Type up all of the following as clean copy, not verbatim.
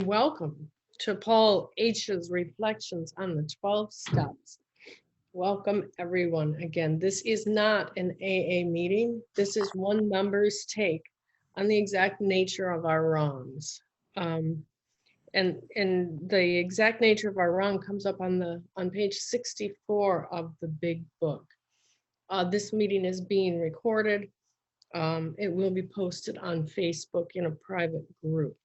Welcome to Paul H's Reflections on the 12 Steps. Welcome, everyone. Again, this is not an AA meeting. This is one member's take on the exact nature of our wrongs. And the exact nature of our wrong comes up on page 64 of the big book. This meeting is being recorded. It will be posted on Facebook in a private group.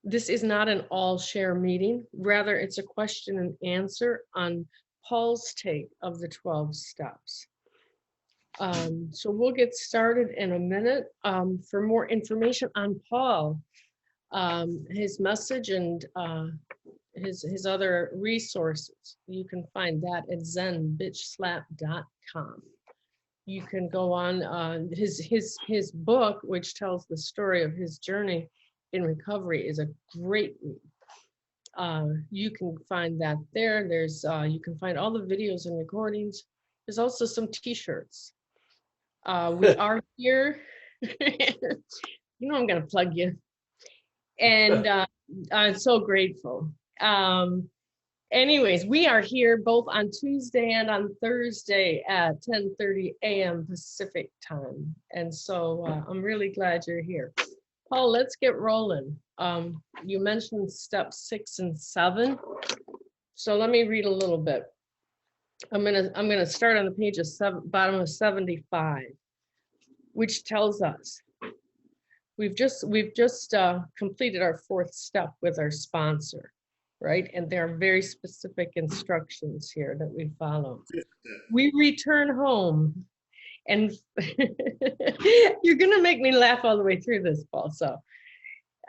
This is not an all-share meeting. Rather, it's a question and answer on Paul's take of the 12 steps. So we'll get started in a minute. For more information on Paul, his message and his other resources, you can find that at zenbitchslap.com. You can go on his book, which tells the story of his journey in recovery, is a great read. You can find that there. There's you can find all the videos and recordings. There's also some t-shirts. We are here. You know I'm gonna plug you. And I'm so grateful. Anyways, we are here both on Tuesday and on Thursday at 10:30 a.m. Pacific time. And so I'm really glad you're here. Paul, let's get rolling. You mentioned steps 6 and 7. So let me read a little bit. I'm gonna start on the page of bottom of 75, which tells us we've just completed our 4th step with our sponsor, right? And there are very specific instructions here that we follow. We return home. And you're gonna make me laugh all the way through this, Paul. So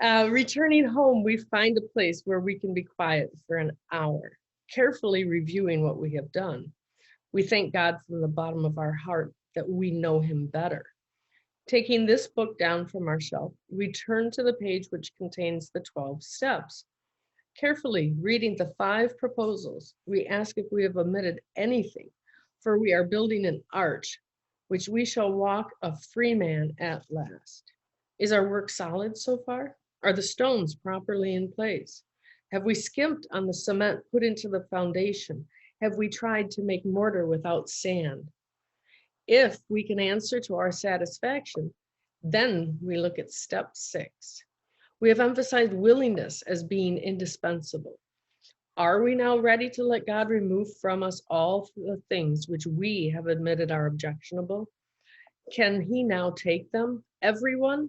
returning home, we find a place where we can be quiet for an hour, carefully reviewing what we have done. We thank God from the bottom of our heart that we know him better. Taking this book down from our shelf, we turn to the page which contains the 12 steps. Carefully reading the 5 proposals, we ask if we have omitted anything, for we are building an arch which we shall walk a free man at last. Is our work solid so far? Are the stones properly in place? Have we skimped on the cement put into the foundation? Have we tried to make mortar without sand? If we can answer to our satisfaction, then we look at step 6. We have emphasized willingness as being indispensable. Are we now ready to let God remove from us all the things which we have admitted are objectionable? Can he now take them, everyone?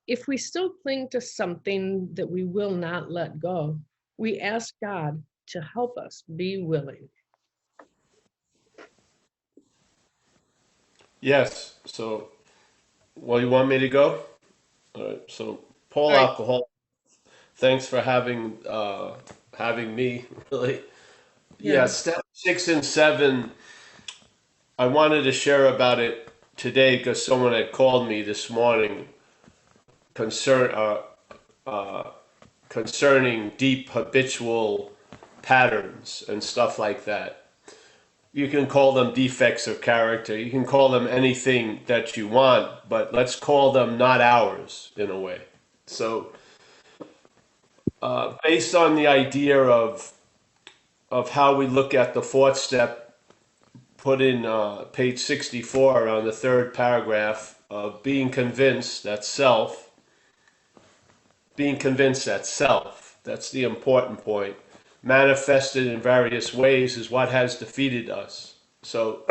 If we still cling to something that we will not let go, we ask God to help us be willing. Yes. So, well, you want me to go? All right. So, Paul All right. Alcohol, thanks for having me. Really. Yeah. Yeah. Step 6 and 7. I wanted to share about it today because someone had called me this morning concern concerning deep habitual patterns and stuff like that. You can call them defects of character. You can call them anything that you want, but let's call them not ours in a way. So, based on the idea of how we look at the 4th step, put in page 64 on the 3rd paragraph of being convinced that self. That's the important point. Manifested in various ways is what has defeated us. So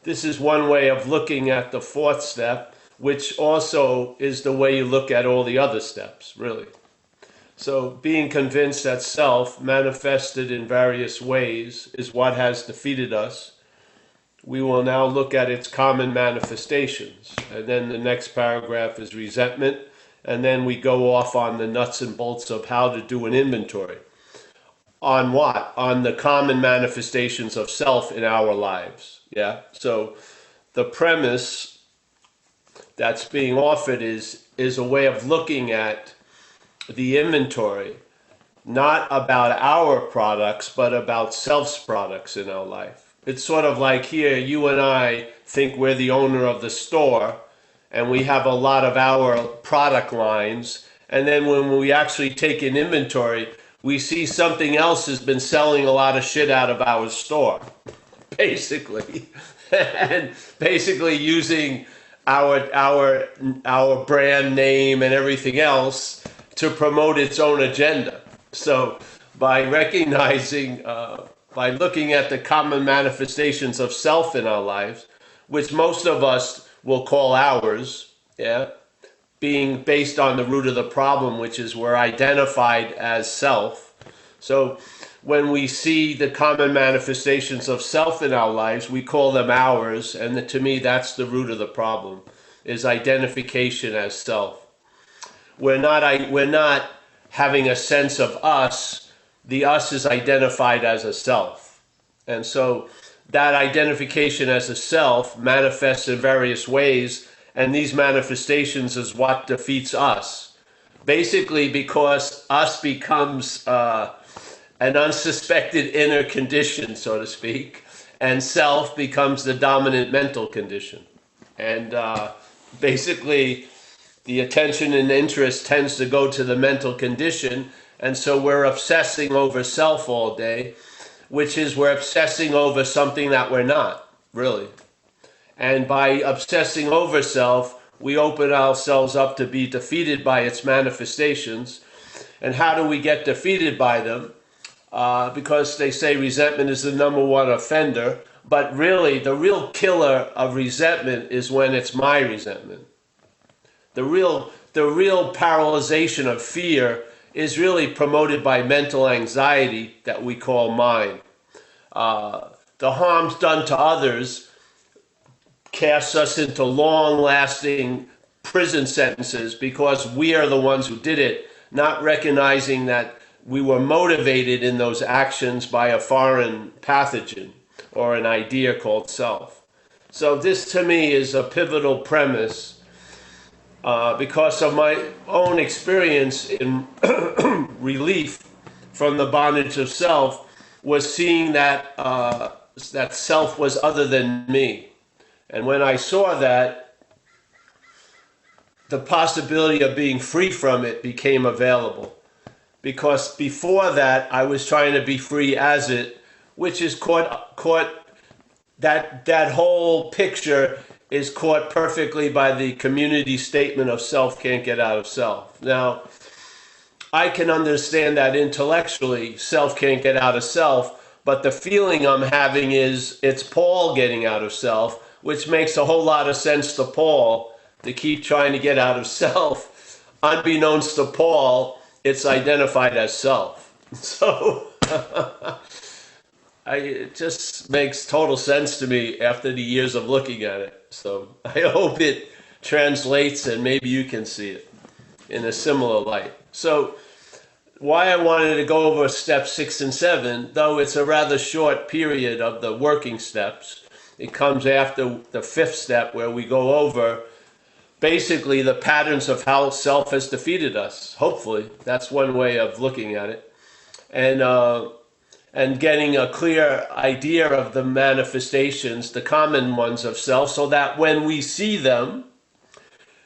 this is one way of looking at the 4th step, which also is the way you look at all the other steps, really. So being convinced that self, manifested in various ways, is what has defeated us. We will now look at its common manifestations. And then the next paragraph is resentment. And then we go off on the nuts and bolts of how to do an inventory. On what? On the common manifestations of self in our lives. Yeah. So the premise that's being offered is a way of looking at the inventory, not about our products, but about self's products in our life. It's sort of like here, you and I think we're the owner of the store, and we have a lot of our product lines. And then when we actually take an inventory, we see something else has been selling a lot of shit out of our store, basically. And basically using our brand name and everything else to promote its own agenda. So by recognizing, by looking at the common manifestations of self in our lives, which most of us will call ours, yeah, being based on the root of the problem, which is we're identified as self. So when we see the common manifestations of self in our lives, we call them ours, and to me, that's the root of the problem, is identification as self. We're not having a sense of us. The us is identified as a self. And so that identification as a self manifests in various ways, and these manifestations is what defeats us. Basically, because us becomes an unsuspected inner condition, so to speak, and self becomes the dominant mental condition. And basically, the attention and interest tends to go to the mental condition, and so we're obsessing over self all day, which is we're obsessing over something that we're not, really. And by obsessing over self, we open ourselves up to be defeated by its manifestations. And how do we get defeated by them? Because they say resentment is the number one offender, but really the real killer of resentment is when it's my resentment. The real paralyzation of fear is really promoted by mental anxiety that we call mine. The harms done to others casts us into long-lasting prison sentences because we are the ones who did it, not recognizing that we were motivated in those actions by a foreign pathogen or an idea called self. So this to me is a pivotal premise because of my own experience in relief from the bondage of self was seeing that that self was other than me. And when I saw that, the possibility of being free from it became available. Because before that, I was trying to be free as it, which is caught that whole picture is caught perfectly by the community statement of self can't get out of self. Now, I can understand that intellectually, self can't get out of self, but the feeling I'm having is it's Paul getting out of self, which makes a whole lot of sense to Paul to keep trying to get out of self. Unbeknownst to Paul, it's identified as self. So it just makes total sense to me after the years of looking at it. So I hope it translates and maybe you can see it in a similar light. So why I wanted to go over steps 6 and 7, though it's a rather short period of the working steps, it comes after the 5th step where we go over basically the patterns of how self has defeated us. Hopefully, that's one way of looking at it. And getting a clear idea of the manifestations, the common ones of self, so that when we see them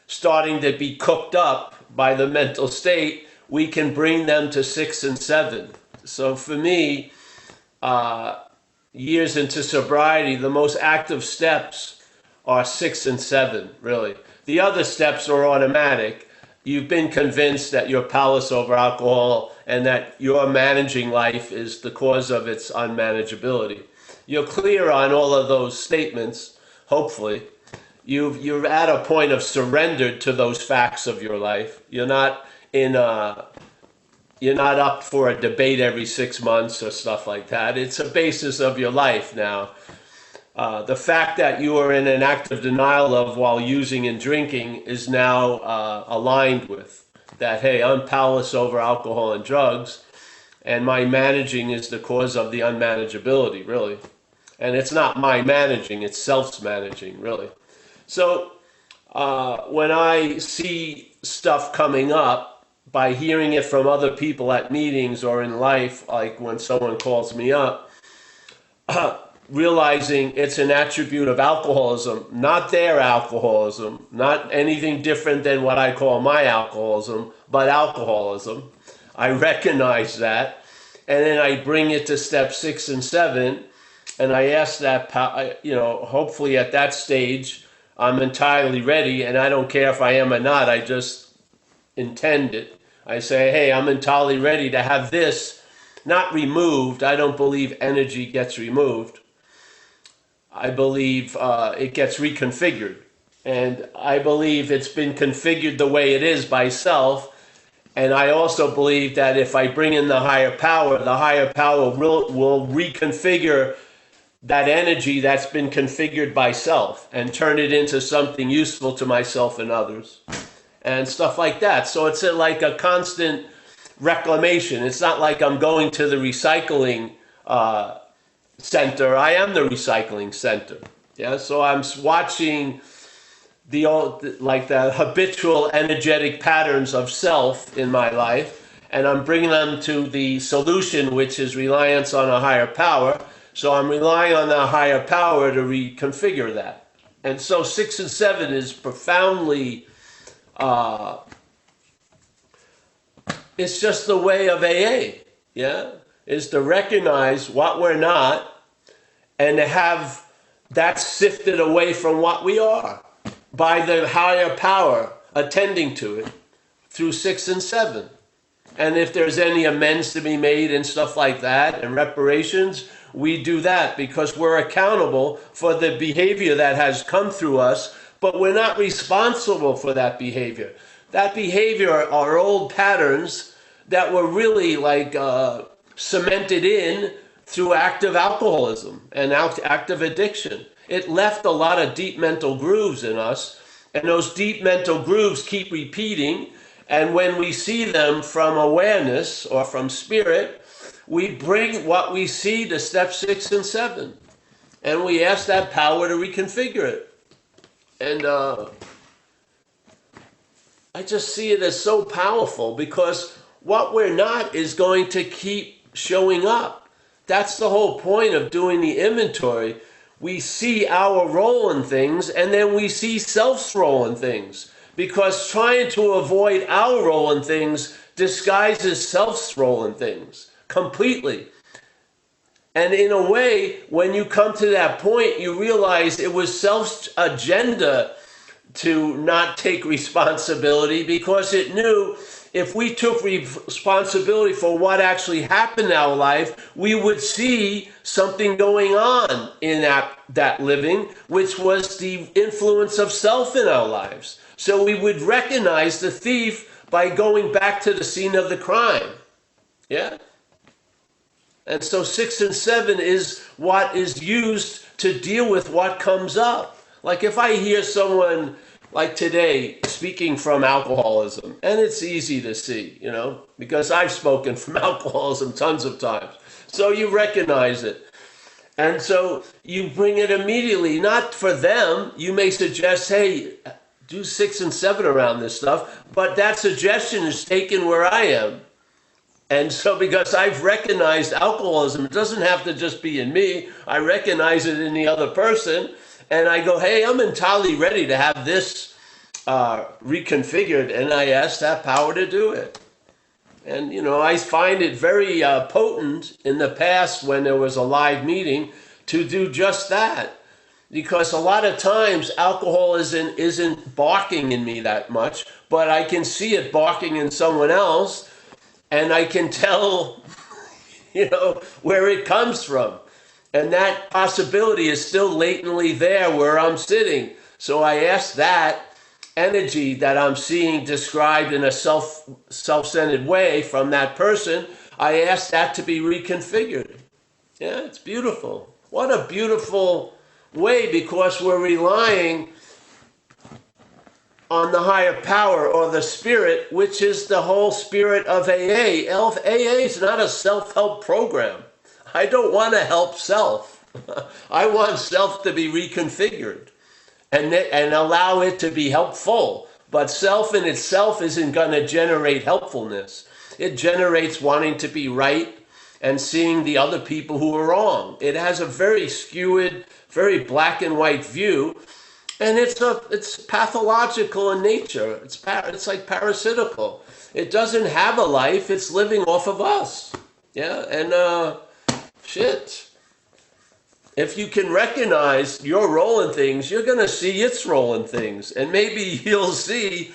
starting to be cooked up by the mental state, we can bring them to 6 and 7. So for me, years into sobriety, the most active steps are 6 and 7, really. The other steps are automatic. You've been convinced that you're powerless over alcohol and that your managing life is the cause of its unmanageability. You're clear on all of those statements, hopefully. You're at a point of surrender to those facts of your life. You're not up for a debate every 6 months or stuff like that. It's a basis of your life now. The fact that you are in an active denial of while using and drinking is now aligned with that, hey, I'm powerless over alcohol and drugs, and my managing is the cause of the unmanageability, really. And it's not my managing, it's self's managing, really. So when I see stuff coming up, by hearing it from other people at meetings or in life, like when someone calls me up, realizing it's an attribute of alcoholism, not their alcoholism, not anything different than what I call my alcoholism, but alcoholism. I recognize that, and then I bring it to step 6 and 7, and I ask that, hopefully at that stage, I'm entirely ready, and I don't care if I am or not, I just intend it. I say, hey, I'm entirely ready to have this not removed. I don't believe energy gets removed. I believe it gets reconfigured. And I believe it's been configured the way it is by self. And I also believe that if I bring in the higher power will reconfigure that energy that's been configured by self and turn it into something useful to myself and others and stuff like that. So it's like a constant reclamation. It's not like I'm going to the recycling center. I am the recycling center. Yeah, so I'm watching the habitual energetic patterns of self in my life, and I'm bringing them to the solution, which is reliance on a higher power. So I'm relying on the higher power to reconfigure that. And so 6 and 7 is profoundly, it's just the way of AA, yeah? Is to recognize what we're not and to have that sifted away from what we are by the higher power attending to it through 6 and 7. And if there's any amends to be made and stuff like that and reparations, we do that because we're accountable for the behavior that has come through us, but we're not responsible for that behavior. That behavior are old patterns that were really cemented in through active alcoholism and active addiction. It left a lot of deep mental grooves in us, and those deep mental grooves keep repeating. And when we see them from awareness or from spirit, we bring what we see to step 6 and 7. And we ask that power to reconfigure it. And I just see it as so powerful because what we're not is going to keep showing up. That's the whole point of doing the inventory. We see our role in things, and then we see self's role in things. Because trying to avoid our role in things disguises self's role in things completely. And in a way, when you come to that point, you realize it was self's agenda to not take responsibility because it knew if we took responsibility for what actually happened in our life, we would see something going on in that living, which was the influence of self in our lives. So we would recognize the thief by going back to the scene of the crime. Yeah? And so 6 and 7 is what is used to deal with what comes up. Like if I hear someone like today speaking from alcoholism, and it's easy to see, because I've spoken from alcoholism tons of times. So you recognize it. And so you bring it immediately, not for them. You may suggest, hey, do 6 and 7 around this stuff, but that suggestion is taken where I am. And so because I've recognized alcoholism, it doesn't have to just be in me. I recognize it in the other person. And I go, hey, I'm entirely ready to have this reconfigured. And I ask that power to do it. And, I find it very potent in the past when there was a live meeting to do just that. Because a lot of times alcohol isn't barking in me that much, but I can see it barking in someone else. And I can tell, where it comes from. And that possibility is still latently there where I'm sitting. So I ask that energy that I'm seeing described in a self-centered way from that person, I ask that to be reconfigured. Yeah, it's beautiful. What a beautiful way, because we're relying on the higher power or the spirit, which is the whole spirit of AA. AA is not a self-help program. I don't want to help self. I want self to be reconfigured and allow it to be helpful. But self in itself isn't going to generate helpfulness. It generates wanting to be right and seeing the other people who are wrong. It has a very skewed, very black and white view, and it's pathological in nature. It's like parasitical. It doesn't have a life. It's living off of us. Yeah, and shit. If you can recognize your role in things, you're going to see its role in things. And maybe you'll see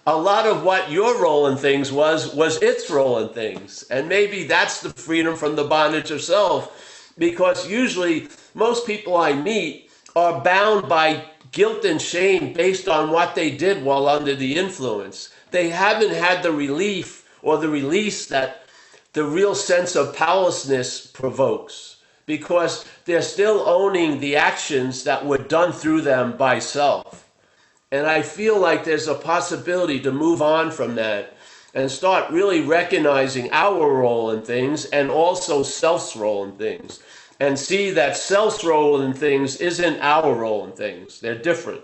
a lot of what your role in things was its role in things. And maybe that's the freedom from the bondage of self. Because usually most people I meet are bound by guilt and shame based on what they did while under the influence. They haven't had the relief or the release that the real sense of powerlessness provokes, because they're still owning the actions that were done through them by self. And I feel like there's a possibility to move on from that and start really recognizing our role in things and also self's role in things, and see that self's role in things isn't our role in things. They're different,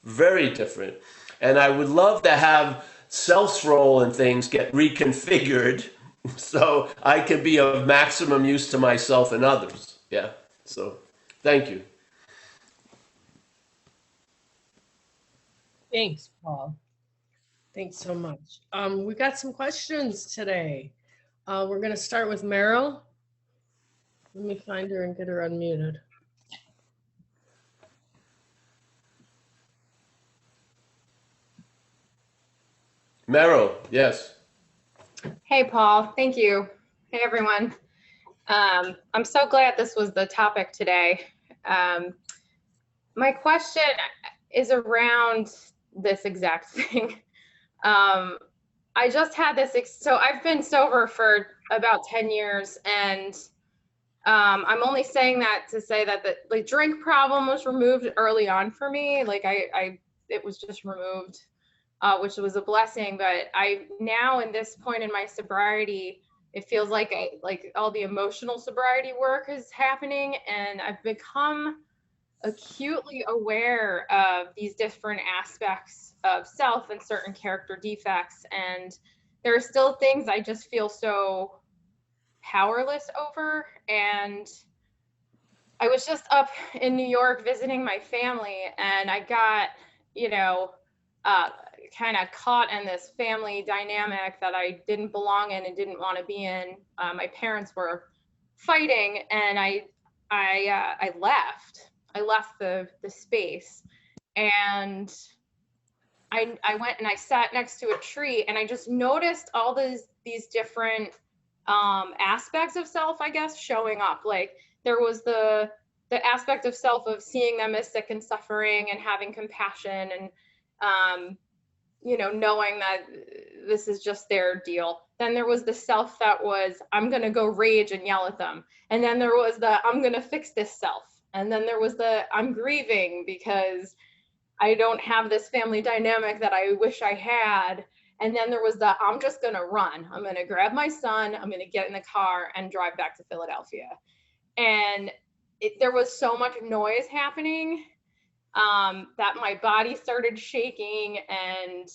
very different. And I would love to have self's role in things get reconfigured so I can be of maximum use to myself and others. Yeah. So thank you. Thanks, Paul. Thanks so much. We got some questions today. We're going to start with Meryl. Let me find her and get her unmuted. Meryl, yes. Hey, Paul. Thank you. Hey, everyone. I'm so glad this was the topic today. My question is around this exact thing. I just had this, so I've been sober for about 10 years, and I'm only saying that to say that the drink problem was removed early on for me. Like it was just removed, which was a blessing. But I now, in this point in my sobriety, it feels like all the emotional sobriety work is happening, and I've become acutely aware of these different aspects of self and certain character defects. And there are still things I just feel so powerless over. And I was just up in New York visiting my family, and I got, kind of caught in this family dynamic that I didn't belong in and didn't want to be in. My parents were fighting, and I left. I left the space, and I went and I sat next to a tree, and I just noticed all these different aspects of self, I guess, showing up. Like there was the aspect of self of seeing them as sick and suffering and having compassion, and knowing that this is just their deal. Then there was the self that was, I'm going to go rage and yell at them. And then there was the, I'm going to fix this self. And then there was the, I'm grieving because I don't have this family dynamic that I wish I had. And then there was the, I'm just going to run. I'm going to grab my son. I'm going to get in the car and drive back to Philadelphia. And there was so much noise happening that my body started shaking, and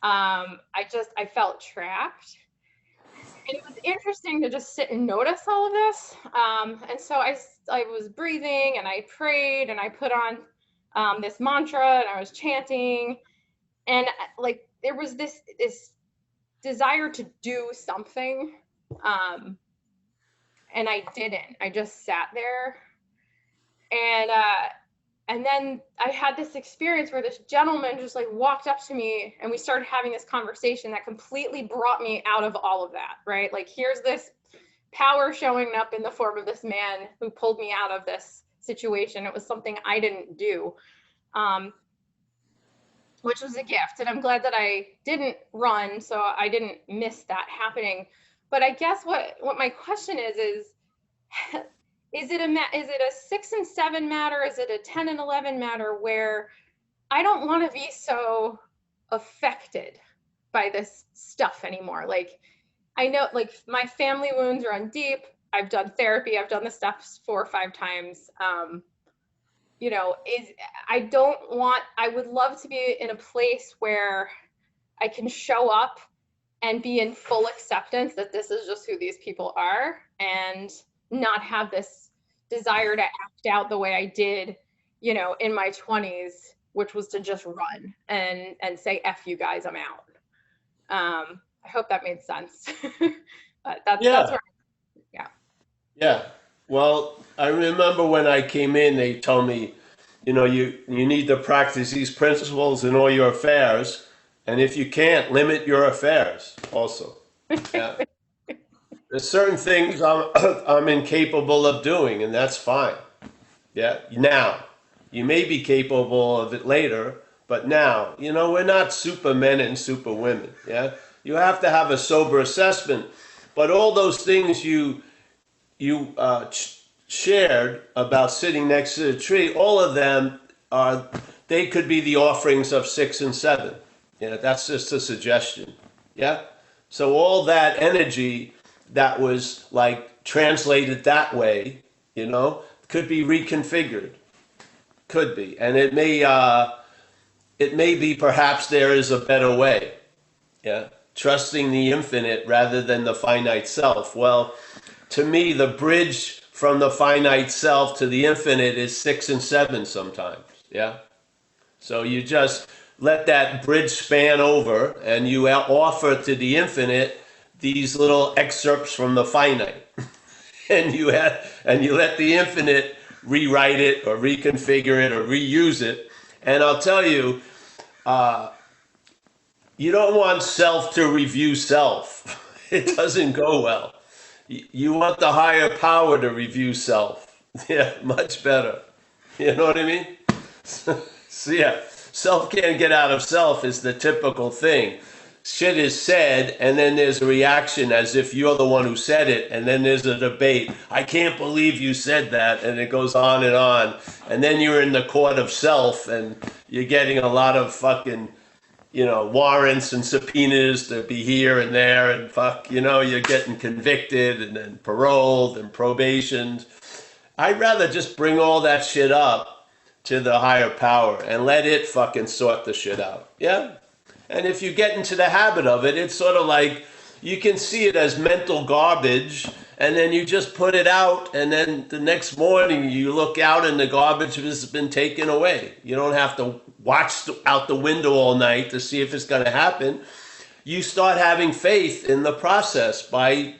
I felt trapped. And it was interesting to just sit and notice all of this. And so I was breathing, and I prayed, and I put on this mantra, and I was chanting, and like there was this desire to do something, and I didn't. I just sat there, and then I had this experience where this gentleman just like walked up to me, and we started having this conversation that completely brought me out of all of that, right? Like here's this power showing up in the form of this man who pulled me out of this situation. It was something I didn't do, which was a gift. And I'm glad that I didn't run, so I didn't miss that happening. But I guess what my question is it a 6 and 7 matter? Is it a 10 and 11 matter where I don't want to be so affected by this stuff anymore? Like I know, like my family wounds run deep. I've done therapy. I've done this stuff 4 or 5 times. I would love to be in a place where I can show up and be in full acceptance that this is just who these people are, and not have this desire to act out the way I did, you know, in my 20s, which was to just run and say, F you guys, I'm out. I hope that made sense. But that's Yeah. where, yeah. Yeah. Well, I remember when I came in, they told me, you know, you need to practice these principles in all your affairs, and if you can't, limit your affairs also. Yeah. There's certain things I'm incapable of doing, and that's fine. Yeah. Now, you may be capable of it later, but now, you know, we're not supermen and superwomen. Yeah. You have to have a sober assessment, but all those things you shared about sitting next to the tree, all of them are, they could be the offerings of 6 and 7. Yeah, that's just a suggestion. Yeah. So all that energy that was like translated that way, you know, could be reconfigured. Could be, and it may be perhaps there is a better way. Yeah, trusting the infinite rather than the finite self. Well, to me, the bridge from the finite self to the infinite is 6 and 7 sometimes. Yeah. So you just let that bridge span over and you offer to the infinite these little excerpts from the finite. And you let the infinite rewrite it or reconfigure it or reuse it. And I'll tell you, you don't want self to review self. It doesn't go well. You want the higher power to review self. Yeah, much better. You know what I mean? So yeah, self can't get out of self is the typical thing. Shit is said, and then there's a reaction as if you're the one who said it, and then there's a debate. I can't believe you said that, and it goes on, and then you're in the court of self, and you're getting a lot of fucking, you know, warrants and subpoenas to be here and there, and fuck, you know, you're getting convicted and then paroled and probationed. I'd rather just bring all that shit up to the higher power and let it fucking sort the shit out. Yeah? And if you get into the habit of it, it's sort of like you can see it as mental garbage, and then you just put it out, and then the next morning you look out and the garbage has been taken away. You don't have to watch out the window all night to see if it's going to happen. You start having faith in the process by,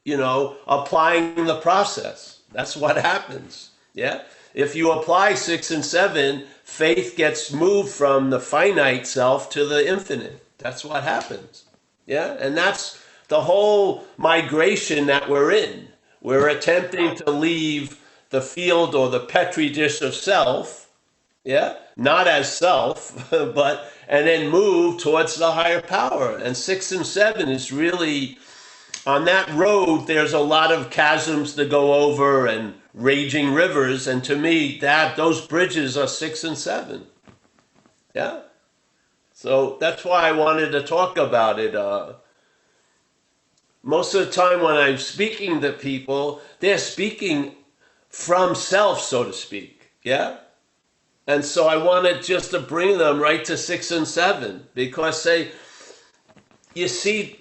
you know, applying the process. That's what happens. Yeah. If you apply 6 and 7, faith gets moved from the finite self to the infinite. That's what happens. Yeah. And that's the whole migration that we're in. We're attempting to leave the field or the petri dish of self. Yeah. Not as self, but, and then move towards the higher power. And 6 and 7 is really, on that road, there's a lot of chasms to go over and raging rivers, and to me, those bridges are 6 and 7. Yeah. So that's why I wanted to talk about it. Most of the time when I'm speaking to people, they're speaking from self, so to speak. Yeah. And so I wanted just to bring them right to 6 and 7, because you see,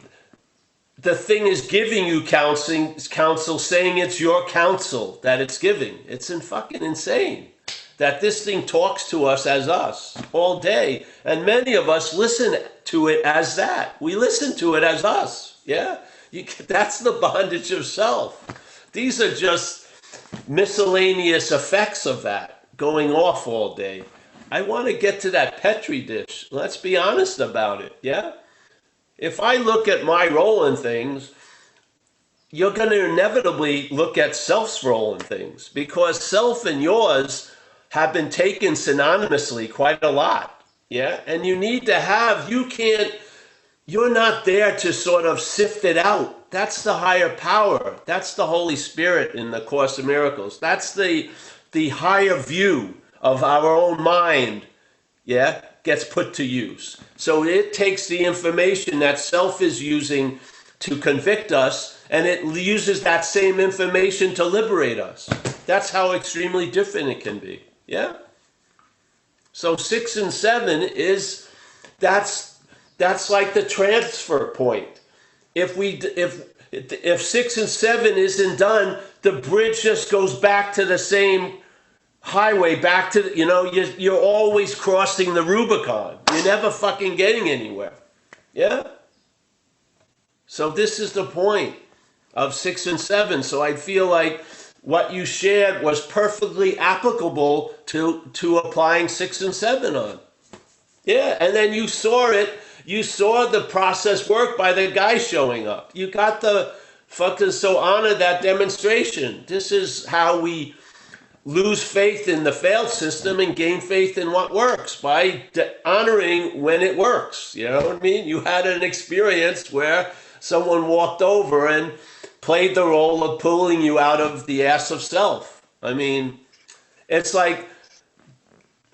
the thing is giving you counsel, saying it's your counsel that it's giving. It's fucking insane that this thing talks to us as us all day. And many of us listen to it as that. We listen to it as us. Yeah. That's the bondage of self. These are just miscellaneous effects of that going off all day. I want to get to that petri dish. Let's be honest about it. Yeah. If I look at my role in things, you're going to inevitably look at self's role in things, because self and yours have been taken synonymously quite a lot. Yeah. And you need to have, you're not there to sort of sift it out. That's the higher power. That's the Holy Spirit in the Course of Miracles. That's the higher view of our own mind. Yeah. Gets put to use. So it takes the information that self is using to convict us, and it uses that same information to liberate us. That's how extremely different it can be. Yeah? So 6 and 7 that's That's like the transfer point. If 6 and 7 isn't done, the bridge just goes back to the same highway, back to you're always crossing the Rubicon. You're never fucking getting anywhere. Yeah. So this is the point of 6 and 7. So I feel like what you shared was perfectly applicable to applying 6 and 7 on. Yeah, and then you saw it. You saw the process work by the guy showing up. You got the fucking, so honor that demonstration. This is how we lose faith in the failed system and gain faith in what works, by honoring when it works. You know what I mean? You had an experience where someone walked over and played the role of pulling you out of the ass of self. I mean, it's like,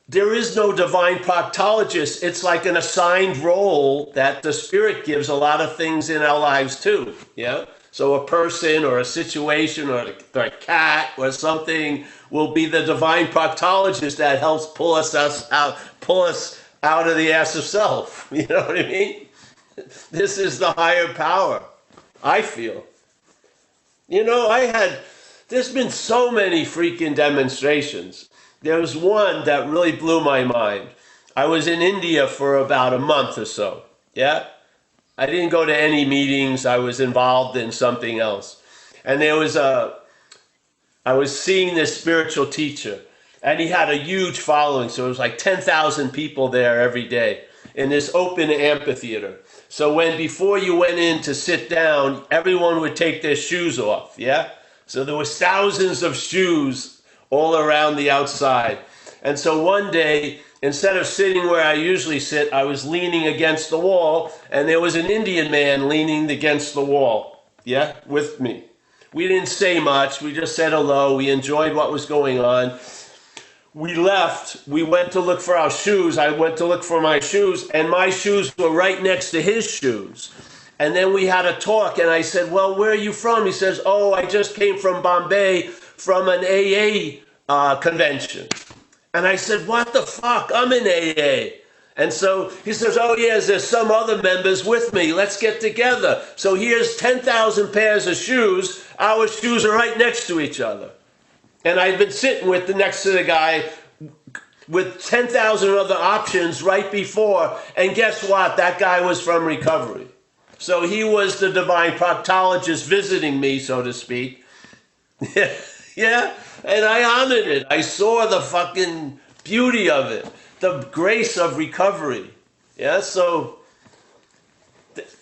there is no divine proctologist. It's like an assigned role that the Spirit gives a lot of things in our lives too. Yeah. So a person or a situation or a cat or something will be the divine proctologist that helps pull us out of the ass of self. You know what I mean? This is the higher power, I feel. There's been so many freaking demonstrations. There was one that really blew my mind. I was in India for about a month or so. Yeah. I didn't go to any meetings. I was involved in something else. And I was seeing this spiritual teacher, and he had a huge following. So it was like 10,000 people there every day in this open amphitheater. So before you went in to sit down, everyone would take their shoes off. Yeah. So there was thousands of shoes all around the outside. And so one day, instead of sitting where I usually sit, I was leaning against the wall, and there was an Indian man leaning against the wall, yeah, with me. We didn't say much. We just said hello. We enjoyed what was going on. We left. We went to look for our shoes. I went to look for my shoes, and my shoes were right next to his shoes. And then we had a talk, and I said, well, where are you from? He says, oh, I just came from Bombay from an AA convention. And I said, what the fuck? I'm in AA. And so he says, oh, yes, there's some other members with me. Let's get together. So here's 10,000 pairs of shoes. Our shoes are right next to each other. And I'd been sitting next to the guy with 10,000 other options right before. And guess what? That guy was from recovery. So he was the divine proctologist visiting me, so to speak. Yeah. And I honored it. I saw the fucking beauty of it, the grace of recovery. Yeah, so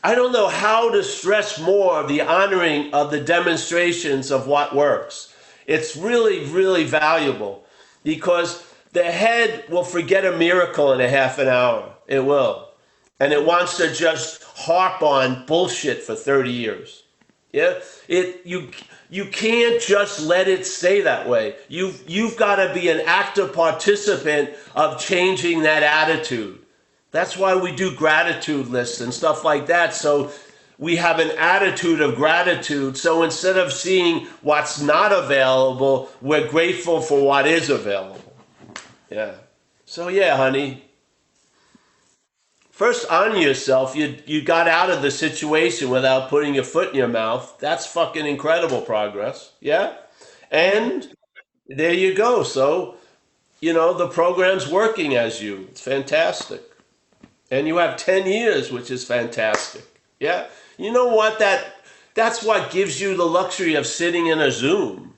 I don't know how to stress more the honoring of the demonstrations of what works. It's really, really valuable, because the head will forget a miracle in a half an hour. It will. And it wants to just harp on bullshit for 30 years. Yeah, you can't just let it stay that way. You've got to be an active participant of changing that attitude. That's why we do gratitude lists and stuff like that. So we have an attitude of gratitude. So instead of seeing what's not available, we're grateful for what is available. Yeah. So yeah, honey. First, honor yourself. You got out of the situation without putting your foot in your mouth. That's fucking incredible progress. Yeah? And there you go. So, the program's working as you. It's fantastic. And you have 10 years, which is fantastic. Yeah? You know what? That's what gives you the luxury of sitting in a Zoom.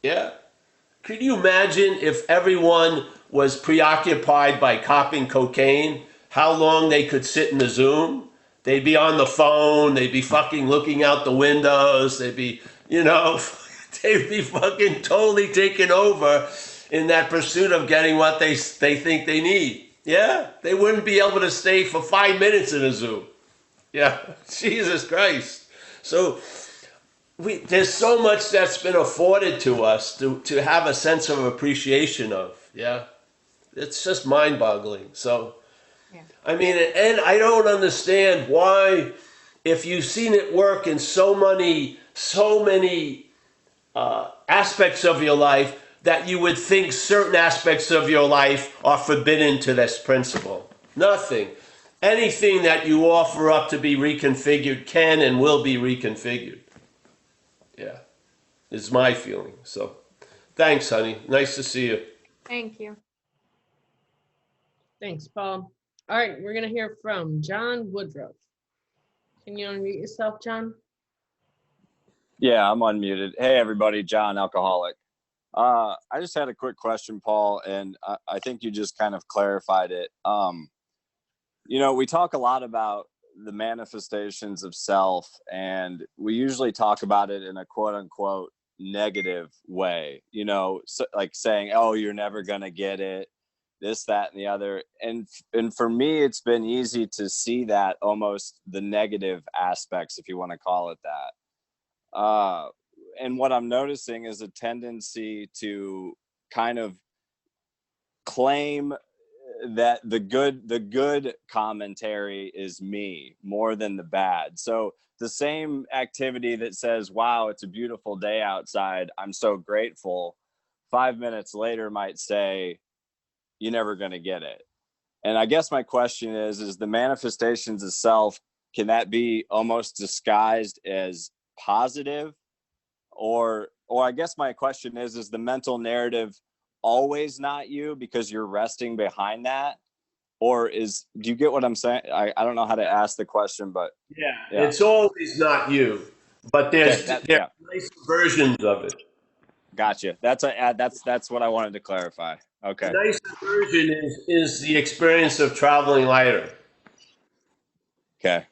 Yeah? Could you imagine if everyone was preoccupied by copying cocaine? How long they could sit in the Zoom? They'd be on the phone. They'd be fucking looking out the windows. They'd be, they'd be fucking totally taken over in that pursuit of getting what they think they need. Yeah? They wouldn't be able to stay for 5 minutes in a Zoom. Yeah? Jesus Christ. So there's so much that's been afforded to us to have a sense of appreciation of. Yeah? It's just mind-boggling. So, yeah. I mean, and I don't understand why, if you've seen it work in so many aspects of your life, that you would think certain aspects of your life are forbidden to this principle. Nothing. anything that you offer up to be reconfigured can and will be reconfigured. Yeah, is my feeling. So thanks, honey. Nice to see you. Thank you. Thanks, Paul. All right, we're gonna hear from John Woodruff. Can you unmute yourself, John? Yeah, I'm unmuted. Hey, everybody, John, alcoholic. I just had a quick question, Paul, and I think you just kind of clarified it. We talk a lot about the manifestations of self, and we usually talk about it in a quote unquote negative way, like saying, oh, you're never going to get it, this, that, and the other. And for me, it's been easy to see that almost the negative aspects, if you want to call it that. And what I'm noticing is a tendency to kind of claim that the good commentary is me more than the bad. So the same activity that says, wow, it's a beautiful day outside, I'm so grateful, 5 minutes later might say, you're never going to get it. And I guess my question is the manifestations of self, can that be almost disguised as positive? Or I guess my question is the mental narrative always not you because you're resting behind that? Or do you get what I'm saying? I don't know how to ask the question, but yeah. It's always not you, but there's nice versions of it. Gotcha. That's what I wanted to clarify. Okay. The nice version is the experience of traveling lighter. Okay.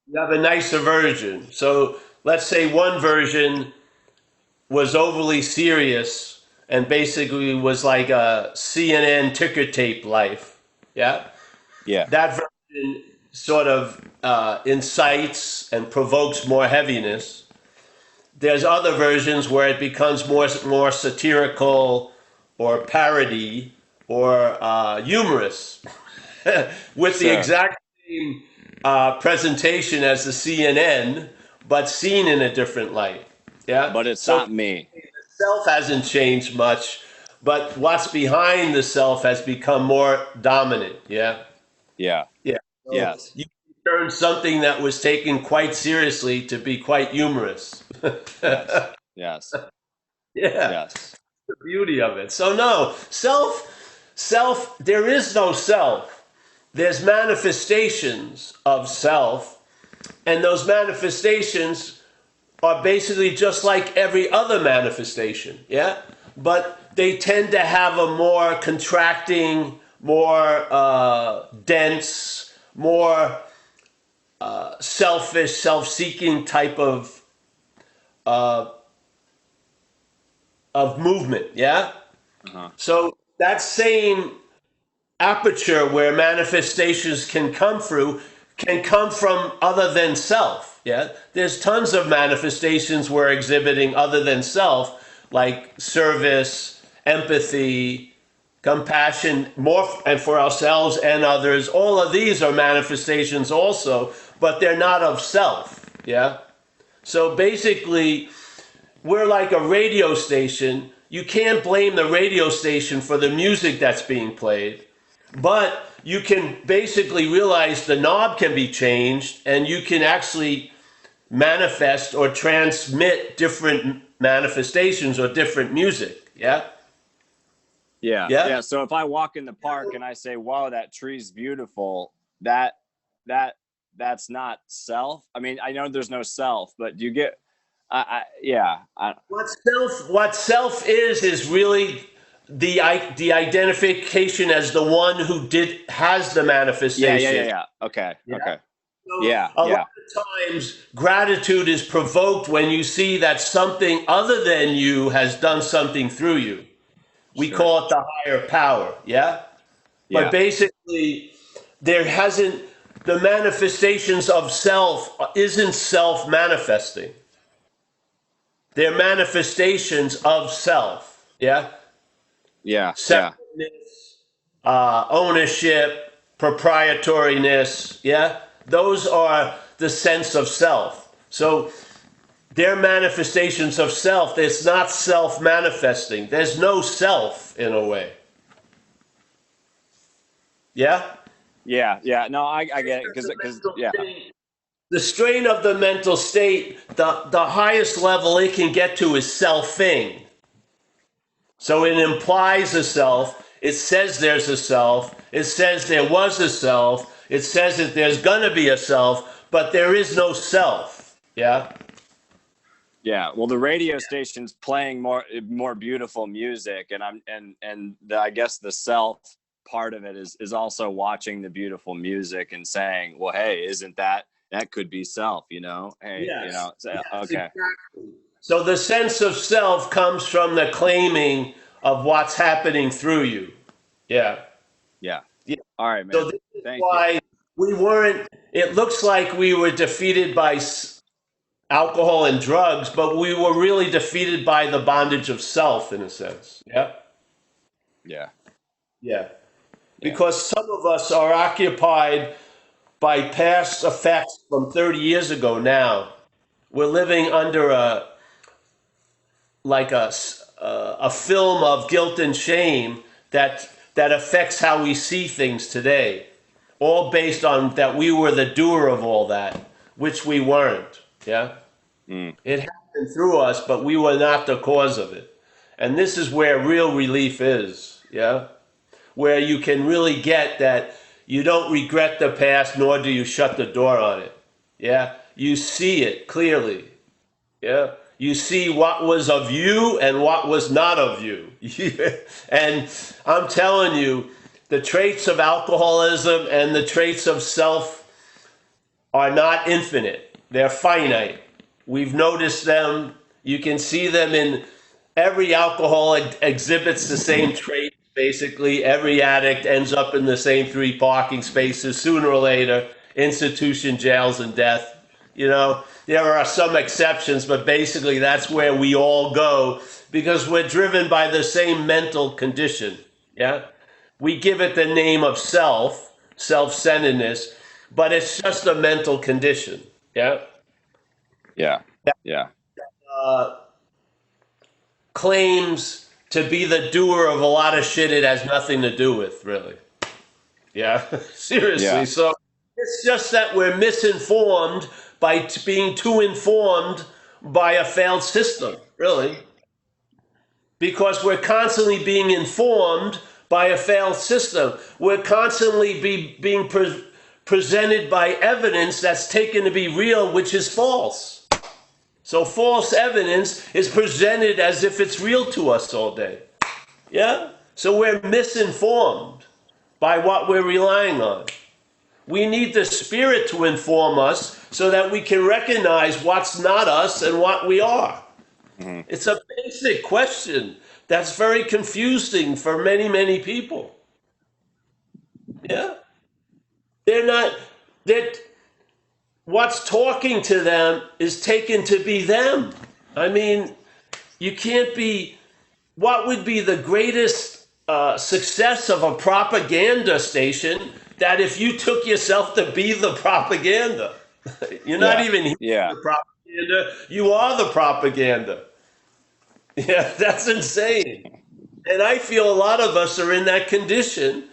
You have a nicer version. So let's say one version was overly serious and basically was like a CNN ticker tape life. Yeah. Yeah. That version sort of incites and provokes more heaviness. There's other versions where it becomes more satirical or parody or humorous with the exact same presentation as the CNN, but seen in a different light. Yeah, but it's not me. The self hasn't changed much, but what's behind the self has become more dominant. Yeah. Yeah. Yeah. So yes. You turned something that was taken quite seriously to be quite humorous. Yes. Yes. Yeah. Yes. The beauty of it. So no, self, there is no self. There's manifestations of self, and those manifestations are basically just like every other manifestation, yeah? But they tend to have a more contracting, more dense, more selfish, self-seeking type of movement, yeah? Uh-huh. So that same aperture where manifestations can come through can come from other than self. Yeah, there's tons of manifestations we're exhibiting other than self, like service, empathy, compassion, more and for ourselves and others. All of these are manifestations also, but they're not of self. Yeah, so basically, we're like a radio station. You can't blame the radio station for the music that's being played, but you can basically realize the knob can be changed and you can actually manifest or transmit different manifestations or different music. Yeah? Yeah. So if I walk in the park and I say, wow, that tree's beautiful, that's not self. I mean, I know there's no self, but do you get What self is really the identification as the one who has the manifestation. Yeah. Okay. So a lot of times gratitude is provoked when you see that something other than you has done something through you. We call it the higher power. Yeah. But basically the manifestations of self isn't self manifesting. They're manifestations of self. Yeah. Separateness, ownership, proprietoriness. Yeah. Those are the sense of self. So they're manifestations of self. It's not self manifesting. There's no self in a way. Yeah. Yeah. No, I get it. Because yeah. The strain of the mental state, the highest level it can get to is selfing. So it implies a self. It says there's a self. It says there was a self. It says that there's going to be a self, but there is no self. Yeah? Yeah. Well, the radio station's playing more beautiful music, and I guess the self part of it is also watching the beautiful music and saying, well, hey, isn't that could be self, Hey, Yes. so, Yes, okay. exactly. So the sense of self comes from the claiming of what's happening through you. Yeah. Yeah. Yeah. All right, man. So this is Thank why we weren't, it looks like we were defeated by alcohol and drugs, but we were really defeated by the bondage of self in a sense. Yeah. you. Yeah. Yeah. Yeah. Because some of us are occupied by past effects from 30 years ago now. We're living under a film of guilt and shame that affects how we see things today, all based on that we were the doer of all that, which we weren't. Yeah, it happened through us, but we were not the cause of it. And this is where real relief is. Yeah, where you can really get that you don't regret the past, nor do you shut the door on it. Yeah, you see it clearly. Yeah. You see what was of you and what was not of you. And I'm telling you, the traits of alcoholism and the traits of self are not infinite. They're finite. We've noticed them. You can see them in every alcoholic exhibits the same trait. Basically, every addict ends up in the same 3 parking spaces sooner or later, institution, jails, and death. There are some exceptions, but basically that's where we all go because we're driven by the same mental condition. Yeah. We give it the name of self-centeredness, but it's just a mental condition. Yeah. Yeah. Yeah. Claims to be the doer of a lot of shit it has nothing to do with, really. Yeah. Seriously. Yeah. So it's just that we're misinformed by being too informed by a failed system, really. Because we're constantly being informed by a failed system. We're constantly being presented by evidence that's taken to be real, which is false. So false evidence is presented as if it's real to us all day. Yeah? So we're misinformed by what we're relying on. We need the Spirit to inform us so that we can recognize what's not us and what we are. Mm-hmm. It's a basic question that's very confusing for many, many people. Yeah? What's talking to them is taken to be them. I mean, you can't be, what would be the greatest success of a propaganda station that if you took yourself to be the propaganda? You're not even hearing the propaganda, you are the propaganda. Yeah, that's insane. And I feel a lot of us are in that condition.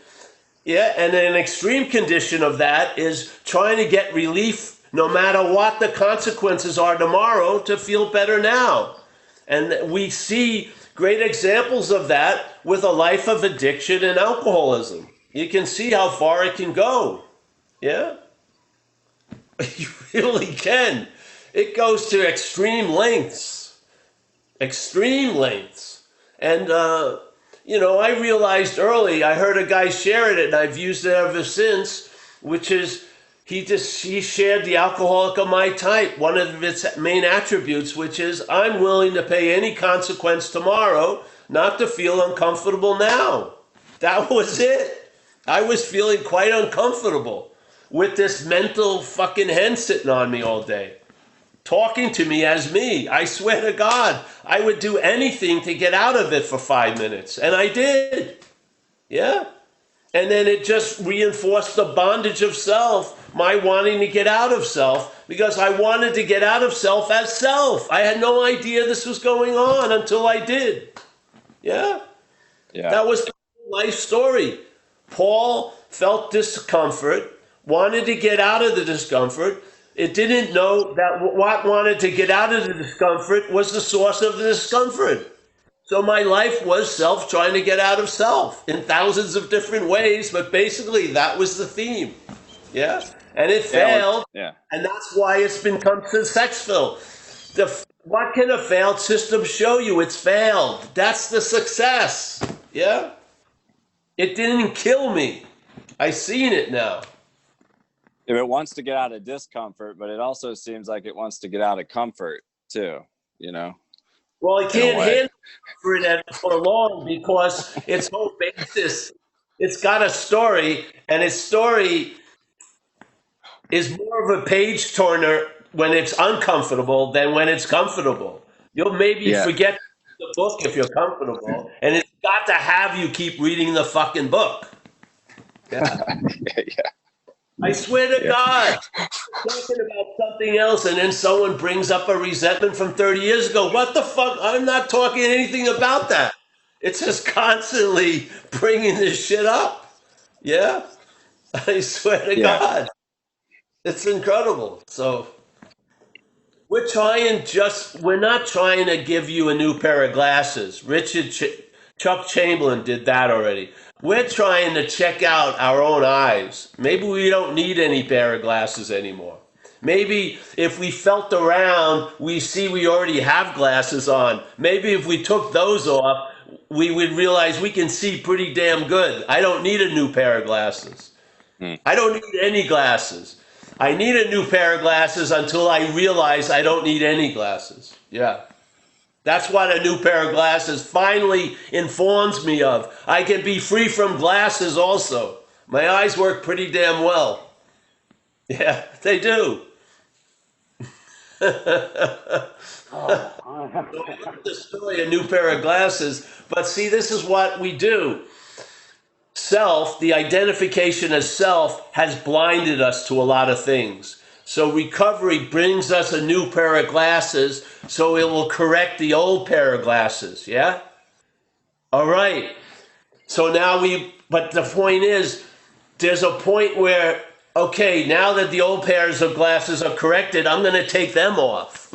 Yeah, and an extreme condition of that is trying to get relief no matter what the consequences are tomorrow to feel better now. And we see great examples of that with a life of addiction and alcoholism. You can see how far it can go. Yeah? You really can. It goes to extreme lengths. Extreme lengths. And, I realized early, I heard a guy share it, and I've used it ever since, which is he shared the alcoholic of my type, one of its main attributes, which is I'm willing to pay any consequence tomorrow not to feel uncomfortable now. That was it. I was feeling quite uncomfortable with this mental fucking hen sitting on me all day, talking to me as me. I swear to God, I would do anything to get out of it for 5 minutes. And I did. Yeah. And then it just reinforced the bondage of self, my wanting to get out of self, because I wanted to get out of self as self. I had no idea this was going on until I did. Yeah. Yeah. That was the life story. Paul felt discomfort, wanted to get out of the discomfort. It didn't know that what wanted to get out of the discomfort was the source of the discomfort. So my life was self trying to get out of self in thousands of different ways, but basically that was the theme. Yeah? And it failed, Yeah. and that's why it's become successful. What can a failed system show you? It's failed. That's the success. Yeah? It didn't kill me. I seen it now. If it wants to get out of discomfort, but it also seems like it wants to get out of comfort too, you know? Well, it In a can't way. handle it for long because its whole basis, it's got a story, and its story is more of a page turner when it's uncomfortable than when it's comfortable. You'll maybe Yeah. forget the book if you're comfortable, and it's got to have you keep reading the fucking book. Yeah. Yeah. I swear to Yeah. God, talking about something else, and then someone brings up a resentment from 30 years ago. What the fuck? I'm not talking anything about that. It's just constantly bringing this shit up. Yeah? I swear to Yeah. God. It's incredible. So we're not trying to give you a new pair of glasses. Chuck Chamberlain did that already. We're trying to check out our own eyes. Maybe we don't need any pair of glasses anymore. Maybe if we felt around, we see we already have glasses on. Maybe if we took those off, we would realize we can see pretty damn good. I don't need a new pair of glasses. I don't need any glasses. I need a new pair of glasses until I realize I don't need any glasses. Yeah. That's what a new pair of glasses finally informs me of. I can be free from glasses also. My eyes work pretty damn well. Yeah, they do. The story, a new pair of glasses. But see, this is what we do. Self, the identification as self, has blinded us to a lot of things. So recovery brings us a new pair of glasses, so it will correct the old pair of glasses. Yeah? All right. So now but the point is, there's a point where, okay, now that the old pairs of glasses are corrected, I'm going to take them off.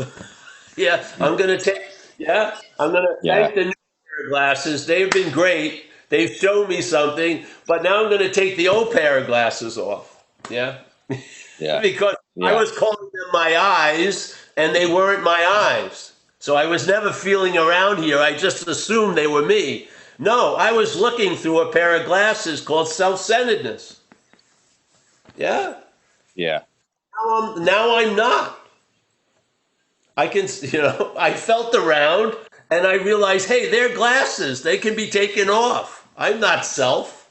Yeah, I'm going to Yeah. thank the new pair of glasses. They've been great. They've shown me something, but now I'm going to take the old pair of glasses off. Yeah. Yeah. Because I Yeah. was calling them my eyes, and they weren't my eyes. So I was never feeling around here. I just assumed they were me. No, I was looking through a pair of glasses called self-centeredness. Yeah. Yeah. Now I'm not. I can, I felt around and I realized, hey, they're glasses. They can be taken off. I'm not self.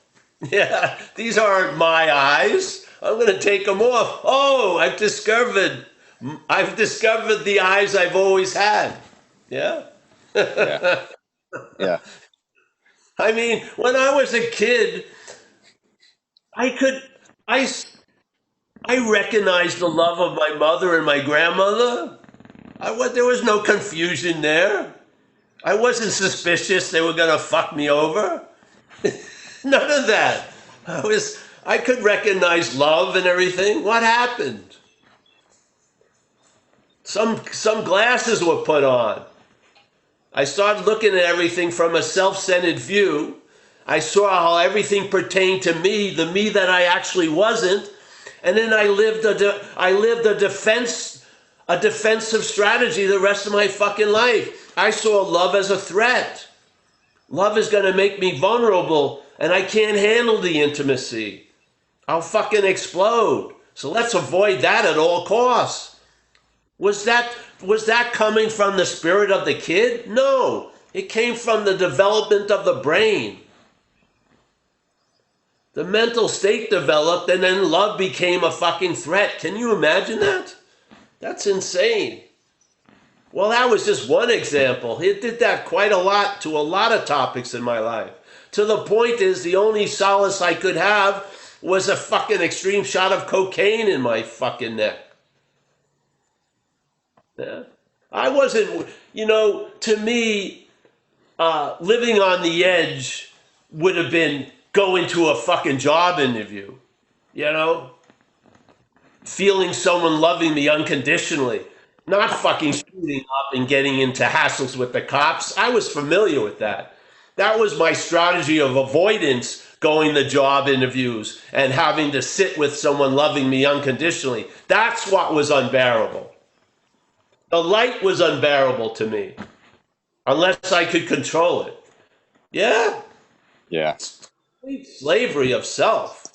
Yeah, these aren't my eyes. I'm going to take them off. Oh, I've discovered the eyes I've always had. Yeah. Yeah. Yeah. I mean, when I was a kid, I could, I, I recognized the love of my mother and my grandmother. There was no confusion there. I wasn't suspicious they were going to fuck me over. None of that. I could recognize love and everything. What happened? Some glasses were put on. I started looking at everything from a self-centered view. I saw how everything pertained to me, the me that I actually wasn't, and then I lived a defensive strategy the rest of my fucking life. I saw love as a threat. Love is going to make me vulnerable, and I can't handle the intimacy. I'll fucking explode. So let's avoid that at all costs. Was that coming from the spirit of the kid? No. It came from the development of the brain. The mental state developed, and then love became a fucking threat. Can you imagine that? That's insane. Well, that was just one example. It did that quite a lot to a lot of topics in my life. To the point is, the only solace I could have was a fucking extreme shot of cocaine in my fucking neck. Yeah. I wasn't, to me, living on the edge would have been go into a fucking job interview, you know, feeling someone loving me unconditionally, not fucking shooting up and getting into hassles with the cops. I was familiar with that. That was my strategy of avoidance, going to job interviews and having to sit with someone loving me unconditionally. That's what was unbearable. The light was unbearable to me, unless I could control it. Yeah, Yeah. slavery of self.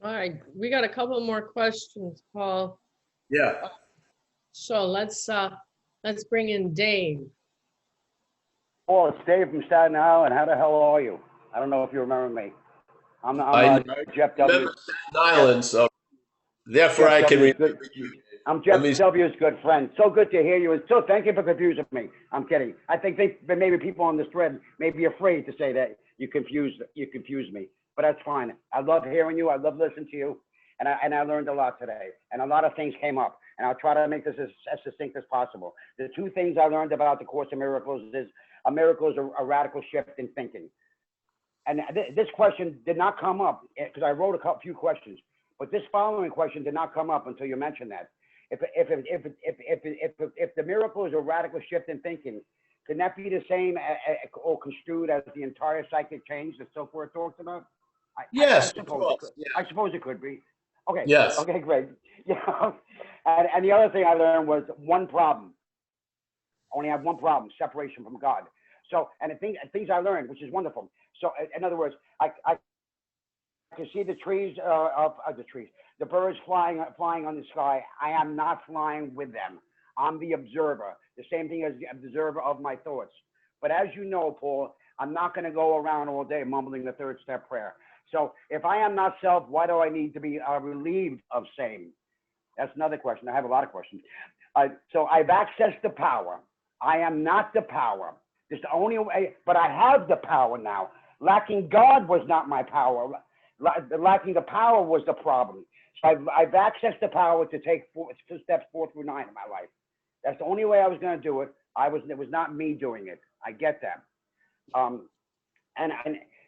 All right, we got a couple more questions, Paul. Yeah. So let's bring in Dave. Oh, it's Dave from Staten Island. How the hell are you? I don't know if you remember me. I'm I Jeff W. remember Staten Island, so therefore I Jeff can W.'s remember good. you. I'm Jeff Let me- W.'s good friend. So good to hear you, and so thank you for confusing me. I'm kidding. I think maybe people on this thread may be afraid to say that you confused me, but that's fine. I love hearing you. I love listening to you, and I learned a lot today, and a lot of things came up. And I'll try to make this as succinct as possible. The two things I learned about the Course in Miracles is a miracle is a radical shift in thinking. And this question did not come up because I wrote a few questions, but this following question did not come up until you mentioned that. If the miracle is a radical shift in thinking, can that be the same or construed as the entire psychic change that Sophia talks about? Yes, I of suppose course. it could. Yeah. I suppose it could be. Okay. Yes. Okay, great. Yeah. And the other thing I learned was one problem. I only have one problem: separation from God. So, and the things I learned, which is wonderful. So, in other words, I can see the trees the birds flying on the sky. I am not flying with them. I'm the observer. The same thing as the observer of my thoughts. But as you know, Paul, I'm not going to go around all day mumbling the third step prayer. So, if I am not self, why do I need to be relieved of same? That's another question. I have a lot of questions. So I've accessed the power. I am not the power. It's the only way, but I have the power now. Lacking God was not my power. Lacking the power was the problem. So I've accessed the power to take steps 4 through 9 in my life. That's the only way I was going to do it. It was not me doing it. I get that. And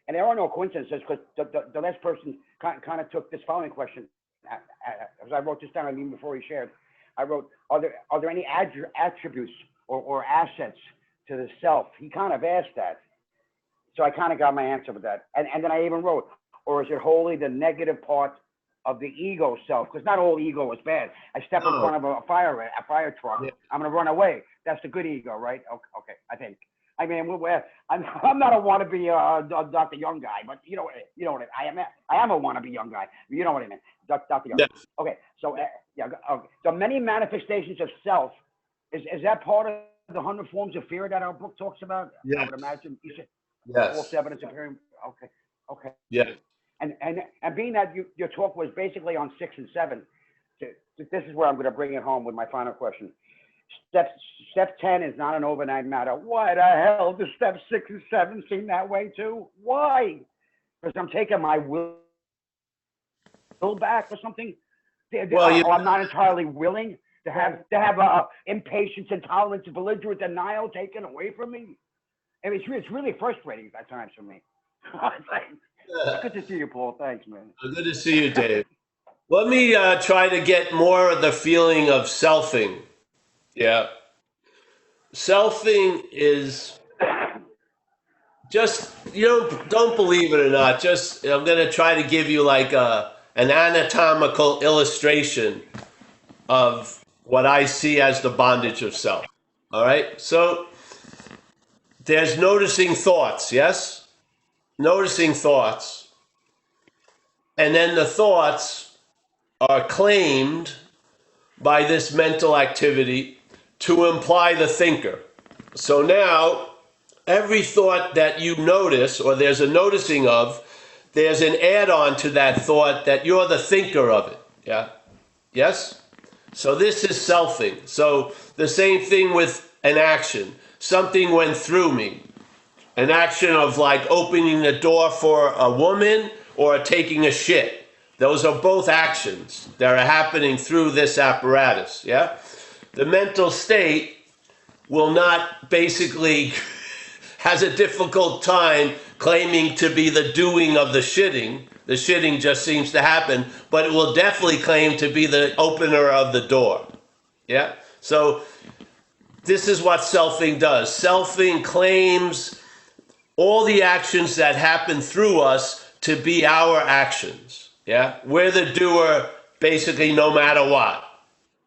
there are no coincidences because the last person kind of took this following question. As I wrote this down, even before he shared, I wrote, are there any attributes or assets to the self? He kind of asked that. So I kind of got my answer with that. And then I even wrote, or is it wholly the negative part of the ego self? Because not all ego is bad. I step in front of a fire truck. Yeah. I'm going to run away. That's the good ego, right? Okay, I think. I mean, I'm not a wannabe Dr. Young guy, but you know what I am. I am a wannabe young guy. You know what I mean, Dr. Young. Yes. Okay, so yeah, okay. So many manifestations of self. Is that part of the 100 forms of fear that our book talks about? Yes. I would imagine. You said Yes. false evidence appearing. Okay. Yeah. And being that your talk was basically on 6 and 7, this is where I'm going to bring it home with my final question. Step 10 is not an overnight matter. Why the hell do step 6 and 7 seem that way too? Why? Because I'm taking my will back or something. Well, I'm not entirely willing to have impatience, intolerance, belligerent denial taken away from me. And it's really frustrating at times for me. Good to see you, Paul. Thanks, man. Good to see you, Dave. Let me try to get more of the feeling of selfing. Yeah. Selfing is just, don't believe it or not, I'm going to try to give you like an anatomical illustration of what I see as the bondage of self. All right? So there's noticing thoughts, yes? Noticing thoughts. And then the thoughts are claimed by this mental activity to imply the thinker. So now, every thought that you notice, or there's a noticing of, there's an add-on to that thought that you're the thinker of it. Yeah? Yes? So this is selfing. So the same thing with an action. Something went through me. An action of like opening the door for a woman or taking a shit. Those are both actions that are happening through this apparatus, yeah? The mental state will not basically has a difficult time claiming to be the doing of the shitting. The shitting just seems to happen, but it will definitely claim to be the opener of the door. Yeah? So this is what selfing does. Selfing claims all the actions that happen through us to be our actions. Yeah? We're the doer basically no matter what.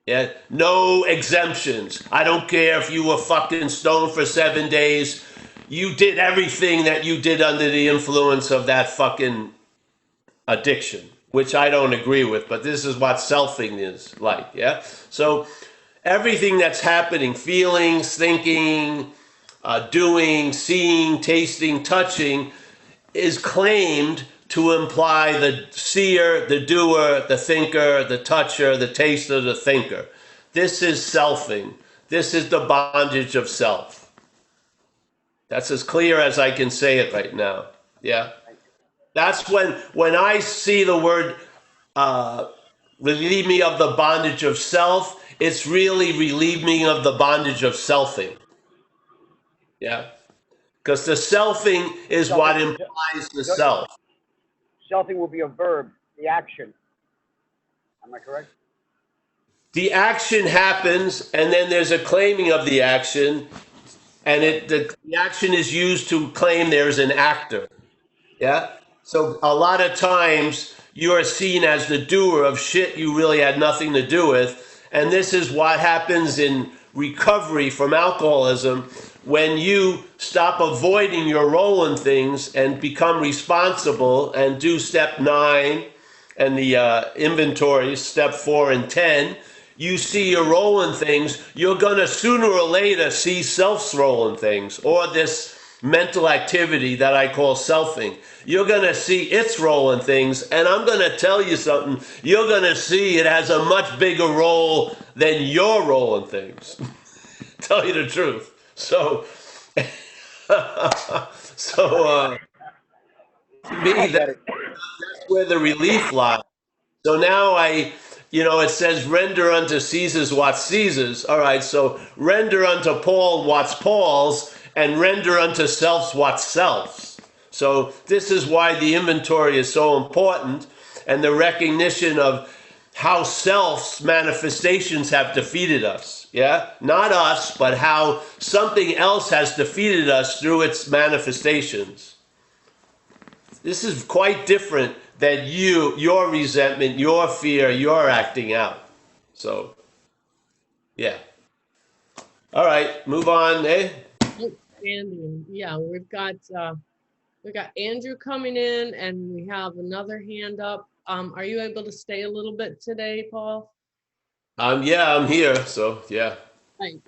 Yeah? No exemptions. I don't care if you were fucking stoned for 7 days. You did everything that you did under the influence of that fucking addiction, which I don't agree with, but this is what selfing is like, yeah? So everything that's happening, feelings, thinking, doing, seeing, tasting, touching, is claimed to imply the seer, the doer, the thinker, the toucher, the taster, the thinker. This is selfing. This is the bondage of self. That's as clear as I can say it right now. Yeah? That's when I see the word relieve me of the bondage of self, it's really relieve me of the bondage of selfing. Yeah? Because the selfing is what implies the self. Selfing will be a verb, the action. Am I correct? The action happens, and then there's a claiming of the action, and the action is used to claim there's an actor. Yeah? So a lot of times you are seen as the doer of shit you really had nothing to do with. And this is what happens in recovery from alcoholism when you stop avoiding your role in things and become responsible and do step 9 and the inventory, step 4 and 10. You see your role in things, you're going to sooner or later see self's role in things, or this mental activity that I call selfing. You're going to see its role in things, and I'm going to tell you something. You're going to see it has a much bigger role than your role in things. Tell you the truth. So, to me, that's where the relief lies. So now it says render unto Caesar's what Caesar's. All right, so render unto Paul what's Paul's, and render unto self's what self's. So this is why the inventory is so important, and the recognition of how self's manifestations have defeated us. Yeah? Not us, but how something else has defeated us through its manifestations. This is quite different than your resentment, your fear, your acting out. So, yeah. All right, move on, eh? Outstanding. Yeah, we've got Andrew coming in, and we have another hand up. Are you able to stay a little bit today, Paul? Yeah, I'm here, so yeah. Right.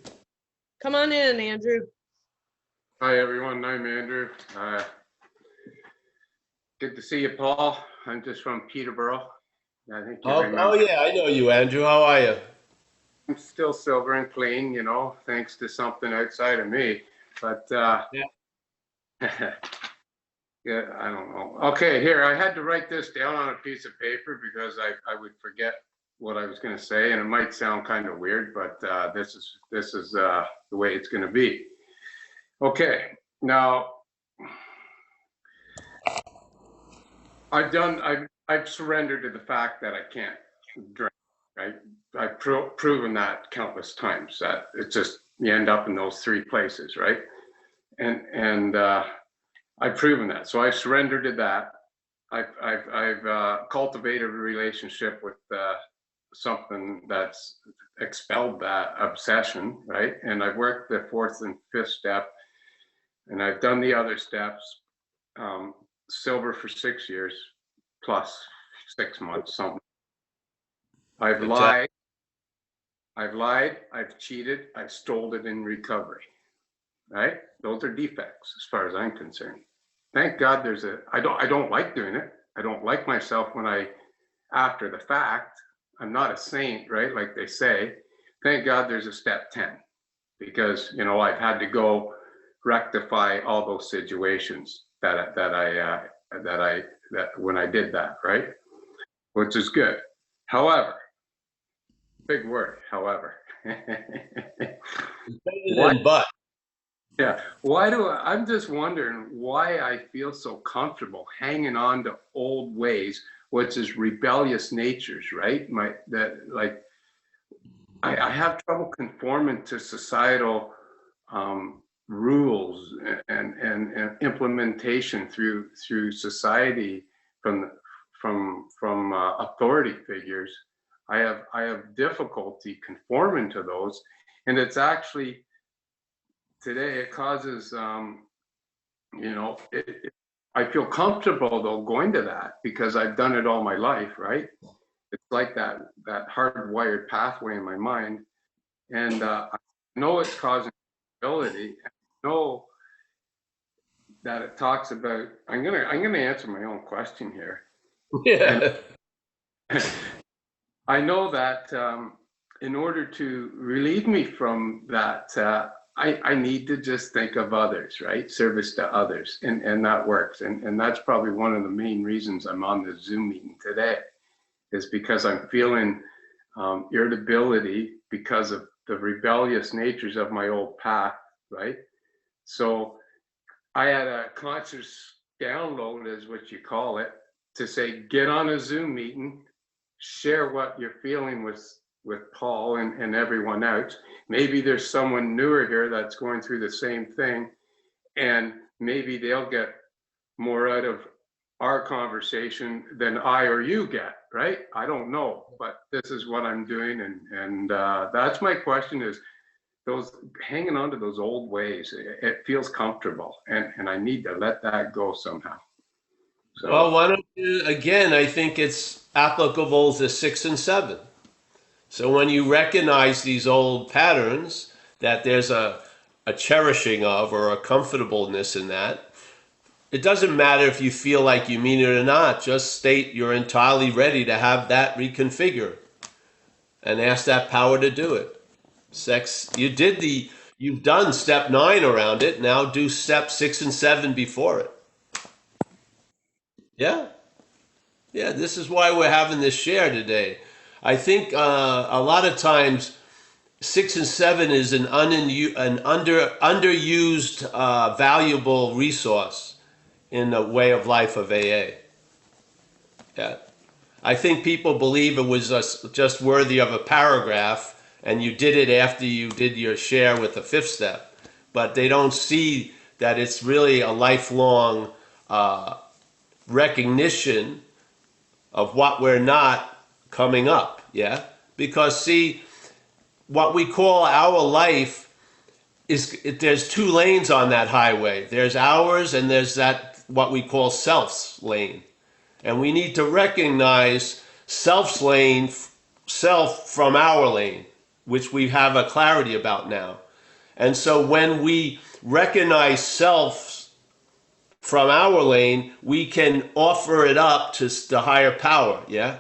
Come on in, Andrew. Hi, everyone. I'm Andrew. Good to see you, Paul. I'm just from Peterborough. I think you remember. Oh, yeah, I know you, Andrew. How are you? I'm still silver and clean, thanks to something outside of me. But Yeah. yeah, I don't know. Okay, here, I had to write this down on a piece of paper because I would forget what I was going to say, and it might sound kind of weird, but this is the way it's going to be. Okay, now I've surrendered to the fact that I can't drink, right? I've proven that countless times, that it's just, you end up in those 3 places, right? And I've proven that. So I surrendered to that. I've cultivated a relationship with something that's expelled that obsession, right? And I've worked the 4th and 5th step, and I've done the other steps. Sober for 6 years plus 6 months, something. I've lied, I've cheated, I've stolen in recovery, right? Those are defects as far as I'm concerned. Thank God I don't like doing it. I don't like myself after the fact. I'm not a saint, right? Like they say. Thank God there's a step 10, because, I've had to go rectify all those situations that when I did that, right? Which is good. However, big word, however. But Yeah. I'm just wondering why I feel so comfortable hanging on to old ways, which is rebellious natures, right? I have trouble conforming to societal rules and implementation through society from authority figures. I have difficulty conforming to those, and it's actually today it causes I feel comfortable though going to that because I've done it all my life, right? It's like that hardwired pathway in my mind, and I know it's causing ability. I know that it talks about. I'm gonna answer my own question here. Yeah. And I know that in order to relieve me from that, I need to just think of others, right? Service to others, and that works. And that's probably one of the main reasons I'm on this Zoom meeting today, is because I'm feeling irritability because of the rebellious natures of my old path, right? So I had a conscious download, is what you call it, to say, get on a Zoom meeting, share what you're feeling with Paul and everyone else. Maybe there's someone newer here that's going through the same thing, and maybe they'll get more out of our conversation than I or you get, right? I don't know, but this is what I'm doing, and that's my question: is those hanging on to those old ways. It feels comfortable, and I need to let that go somehow. So, Well, why don't you, again, I think it's applicable to 6 and 7. So when you recognize these old patterns, that there's a cherishing of or a comfortableness in that, it doesn't matter if you feel like you mean it or not. Just state you're entirely ready to have that reconfigured and ask that power to do it. You've done step 9 around it. Now do step 6 and 7 before it. Yeah. Yeah, this is why we're having this share today. I think a lot of times 6 and 7 is an underused valuable resource in the way of life of AA. Yeah. I think people believe it was just worthy of a paragraph and you did it after you did your share with the 5th step, but they don't see that it's really a lifelong recognition of what we're not coming up, yeah? Because see, what we call our life there's 2 lanes on that highway. There's ours and there's that what we call self's lane. And we need to recognize self's lane, self from our lane, which we have a clarity about now. And so when we recognize self from our lane, we can offer it up to the higher power, yeah?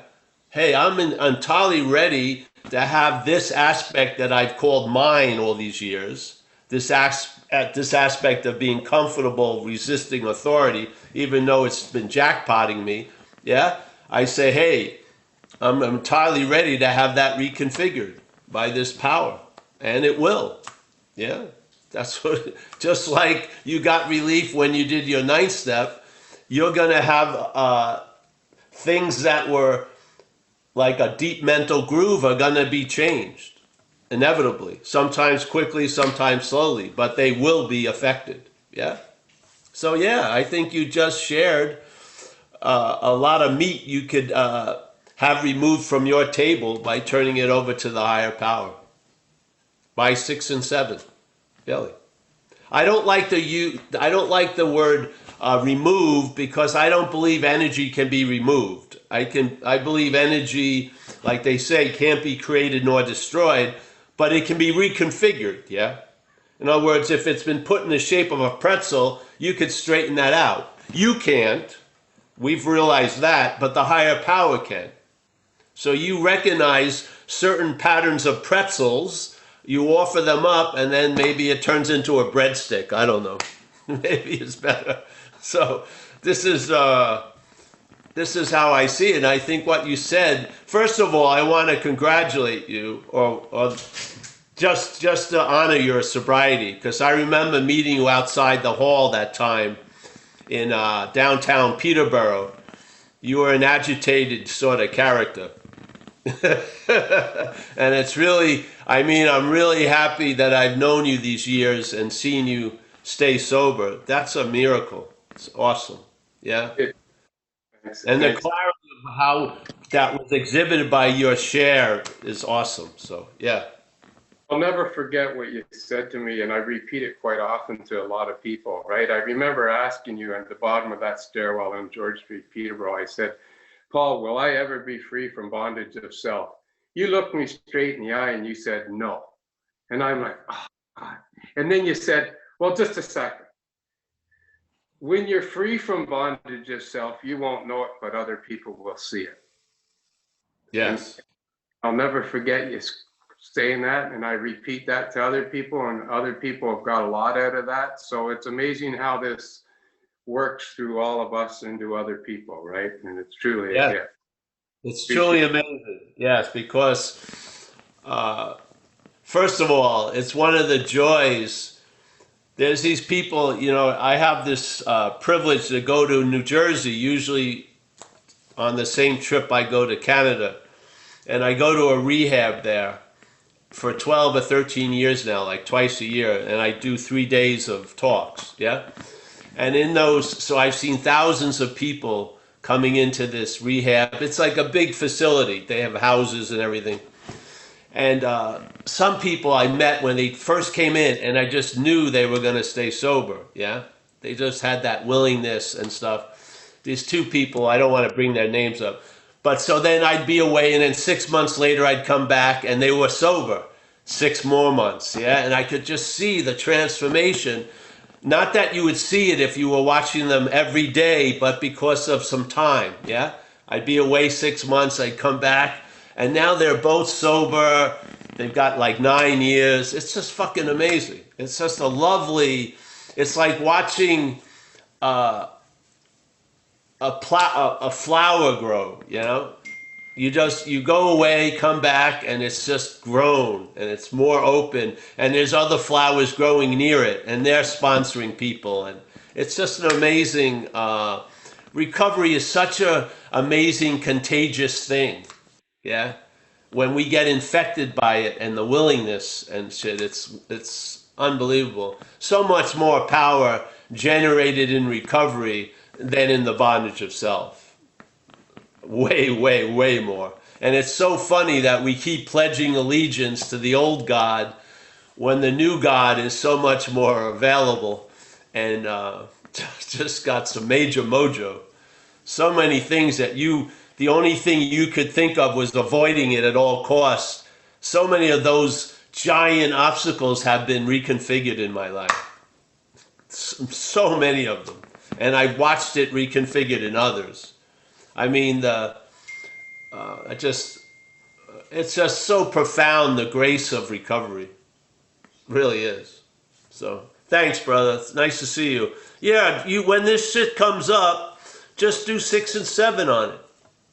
Hey, I'm entirely ready to have this aspect that I've called mine all these years, this aspect of being comfortable resisting authority, even though it's been jackpotting me, yeah? I say, hey, I'm entirely ready to have that reconfigured by this power, and it will, yeah? That's what, just like you got relief when you did your 9th step, you're going to have things that were like a deep mental groove are going to be changed, inevitably. Sometimes quickly, sometimes slowly, but they will be affected, yeah? So yeah, I think you just shared a lot of meat you could have removed from your table by turning it over to the higher power by 6 and 7. Really. I don't like the word remove because I don't believe energy can be removed. I believe energy, like they say, can't be created nor destroyed, but it can be reconfigured, yeah? In other words, if it's been put in the shape of a pretzel, you could straighten that out. You can't. We've realized that, but the higher power can. So you recognize certain patterns of pretzels, you offer them up, and then maybe it turns into a breadstick. I don't know. Maybe it's better. So this is how I see it. And I think what you said, first of all, I want to congratulate you or just to honor your sobriety, because I remember meeting you outside the hall that time in downtown Peterborough. You were an agitated sort of character. And it's really, I mean, I'm really happy that I've known you these years and seen you stay sober. That's a miracle. It's awesome. Yeah. Thanks. And the Thanks. clarity of how that was exhibited by your share is awesome. So, yeah. I'll never forget what you said to me, and I repeat it quite often to a lot of people, right? I remember asking you at the bottom of that stairwell on George Street, Peterborough, I said, Paul, will I ever be free from bondage of self? You looked me straight in the eye and you said, no. And I'm like, oh, God. And then you said, well, just a second. When you're free from bondage of self, you won't know it, but other people will see it. Yes. And I'll never forget you saying that, and I repeat that to other people, and other people have got a lot out of that. So it's amazing how this works through all of us into other people, right? And it's truly Yeah. a gift. It's truly amazing. Yes, because first of all, it's one of the joys. There's these people, you know, I have this privilege to go to New Jersey, usually on the same trip I go to Canada. And I go to a rehab there for 12 or 13 years now, like twice a year. And I do 3 days of talks, yeah? And in those, so I've seen thousands of people coming into this rehab. It's like a big facility. They have houses and everything. And some people I met when they first came in, and I just knew they were going to stay sober, yeah? They just had that willingness and stuff. These two people, I don't want to bring their names up. But so then I'd be away, and then 6 months later I'd come back, and they were sober. 6 more months, yeah? And I could just see the transformation. Not that you would see it if you were watching them every day, but because of some time, yeah? I'd be away 6 months, I'd come back, and now they're both sober. They've got like 9 years. It's just fucking amazing. It's just a lovely, it's like watching a flower grow, you know? You go away, come back, and it's just grown, and it's more open, and there's other flowers growing near it, and they're sponsoring people, and it's just an amazing, recovery is such a amazing, contagious thing, yeah? When we get infected by it and the willingness and shit, it's unbelievable. So much more power generated in recovery than in the bondage of self. Way, way, way more. And it's so funny that we keep pledging allegiance to the old God when the new God is so much more available and just got some major mojo. So many things that the only thing you could think of was avoiding it at all costs. So many of those giant obstacles have been reconfigured in my life. So many of them. And I've watched it reconfigured in others. I mean, it's just so profound, the grace of recovery. Really is. So, thanks, brother. It's nice to see you. Yeah, when this shit comes up, just do 6 and 7 on it.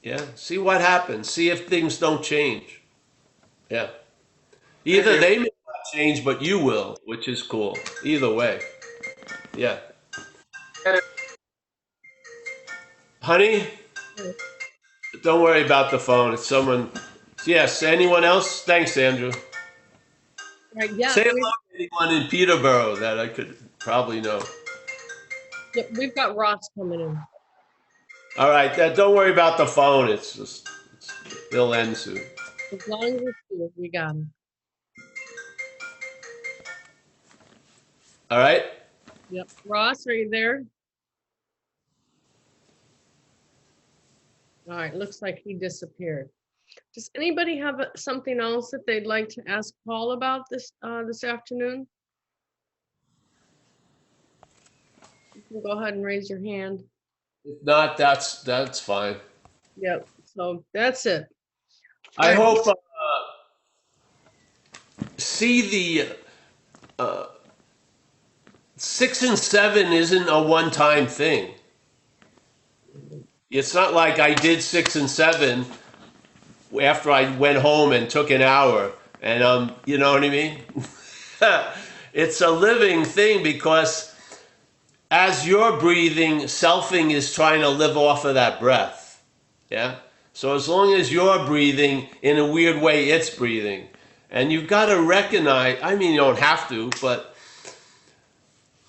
Yeah, see what happens. See if things don't change. Yeah. Either they may not change, but you will, which is cool. Either way. Yeah. Honey? Don't worry about the phone. It's someone. Yes, anyone else? Thanks, Andrew. Right, yeah, Say hello to anyone in Peterborough that I could probably know. we've got Ross coming in. All right, don't worry about the phone. It'll end soon. As long as it's here, we got him. All right? Yep. Ross, are you there? All right, looks like he disappeared. Does anybody have something else that they'd like to ask Paul about this afternoon? You can go ahead and raise your hand. If not, that's fine. Yep, so that's it. I All right. hope see the 6 and 7 isn't a one-time thing. It's not like I did 6 and 7 after I went home and took an hour. And you know what I mean? It's a living thing because as you're breathing, selfing is trying to live off of that breath. Yeah? So as long as you're breathing, in a weird way, it's breathing. And you've got to recognize, I mean, you don't have to, but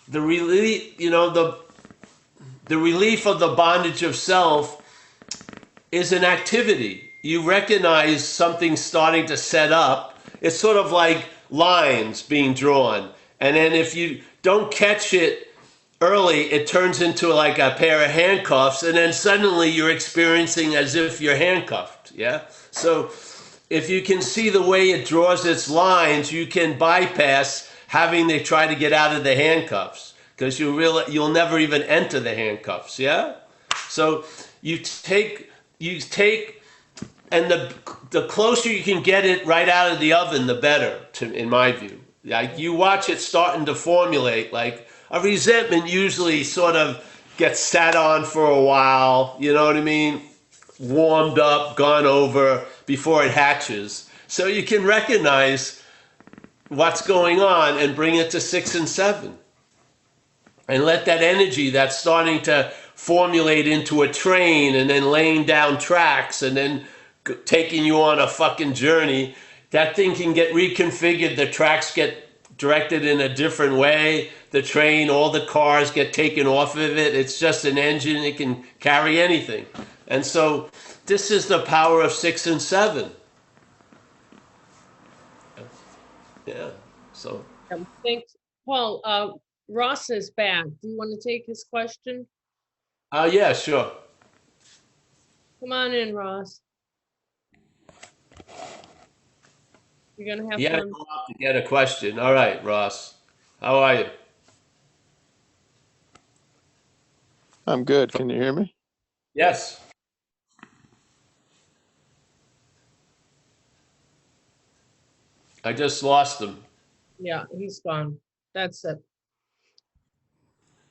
the relief, the relief of the bondage of self is an activity. You recognize something starting to set up. It's sort of like lines being drawn. And then if you don't catch it early, it turns into like a pair of handcuffs. And then suddenly you're experiencing as if you're handcuffed. Yeah. So if you can see the way it draws its lines, you can bypass having to try to get out of the handcuffs because you'll never even enter the handcuffs. Yeah. So you take, and the closer you can get it right out of the oven, the better, in my view. Like you watch it starting to formulate, like a resentment usually sort of gets sat on for a while, you know what I mean? Warmed up, gone over before it hatches. So you can recognize what's going on and bring it to 6 and 7. And let that energy that's starting to formulate into a train and then laying down tracks and then taking you on a fucking journey, that thing can get reconfigured. The tracks get directed in a different way. The train, all the cars get taken off of it. It's just an engine. It can carry anything. And so this is the power of 6 and 7. Yeah. So. Thanks. Paul, Ross is back. Do you want to take his question? Yeah, sure. Come on in, Ross. You're going to have Yeah, fun. go out to get a question. All right, Ross. How are you? I'm good. Can you hear me? Yes. I just lost him. Yeah, he's gone. That's it.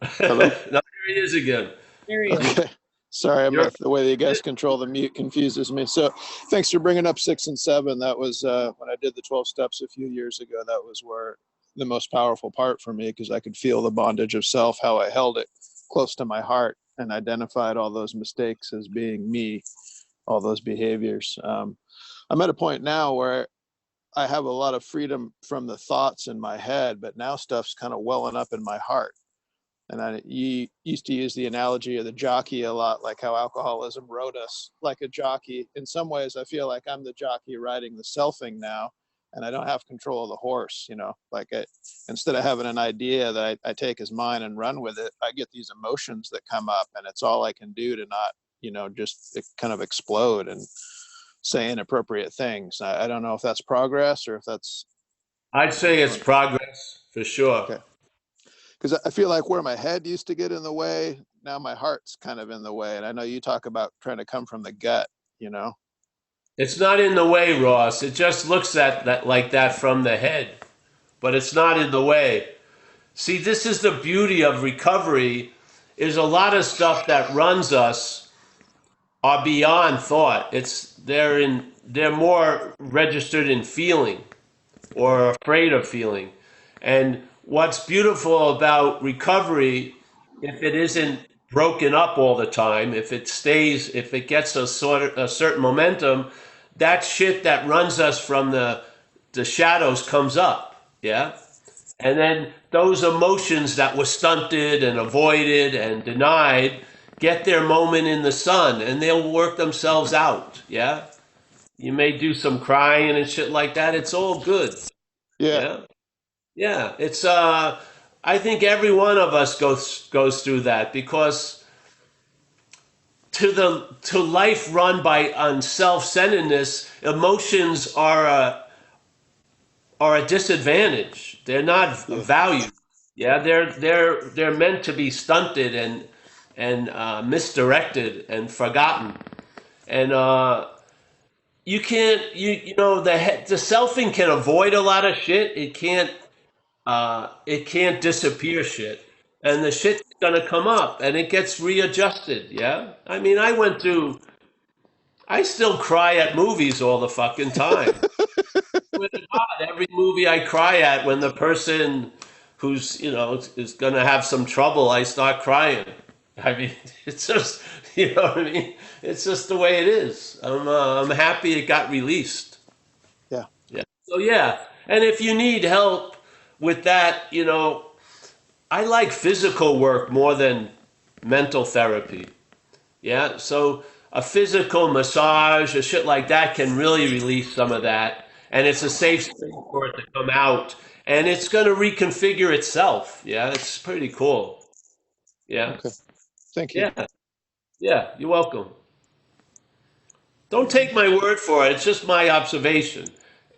Hello? No, here he is again. There he is. Okay. Sorry, You're- the way that you guys control the mute confuses me. So thanks for bringing up 6 and 7. That was when I did the 12 steps a few years ago. That was where the most powerful part for me, because I could feel the bondage of self, how I held it close to my heart and identified all those mistakes as being me, all those behaviors. I'm at a point now where I have a lot of freedom from the thoughts in my head, but now stuff's kind of welling up in my heart. And you used to use the analogy of the jockey a lot, like how alcoholism rode us like a jockey. In some ways, I feel like I'm the jockey riding the selfing now, and I don't have control of the horse, like instead of having an idea that I take as mine and run with it, I get these emotions that come up, and it's all I can do to not, just kind of explode and say inappropriate things. I don't know if that's progress or if that's. I'd say it's progress for sure. Okay. Because I feel like where my head used to get in the way, now my heart's kind of in the way. And I know you talk about trying to come from the gut, It's not in the way, Ross. It just looks at that like that from the head, but it's not in the way. See, this is the beauty of recovery, is a lot of stuff that runs us are beyond thought. They're more registered in feeling or afraid of feeling. And what's beautiful about recovery, if it isn't broken up all the time, if it gets a certain momentum, that shit that runs us from the shadows comes up. Yeah. And then those emotions that were stunted and avoided and denied get their moment in the sun and they'll work themselves out. Yeah. You may do some crying and shit like that. It's all good. Yeah. Yeah. Yeah. It's I think every one of us goes through that because to life run on self-centeredness, emotions are a disadvantage. They're not valued. Yeah, they're meant to be stunted and misdirected and forgotten. And you can't the selfing can avoid a lot of shit. It can't disappear shit. And the shit's gonna come up and it gets readjusted. Yeah. I mean, I still cry at movies all the fucking time. With God, every movie I cry at, when the person who's, is going to have some trouble, I start crying. I mean, it's just, you know what I mean? It's just the way it is. I'm happy it got released. Yeah. Yeah. So yeah, and if you need help with that, I like physical work more than mental therapy. Yeah. So a physical massage or shit like that can really release some of that. And it's a safe space for it to come out. And it's going to reconfigure itself. Yeah. It's pretty cool. Yeah. Okay. Thank you. Yeah. Yeah. You're welcome. Don't take my word for it. It's just my observation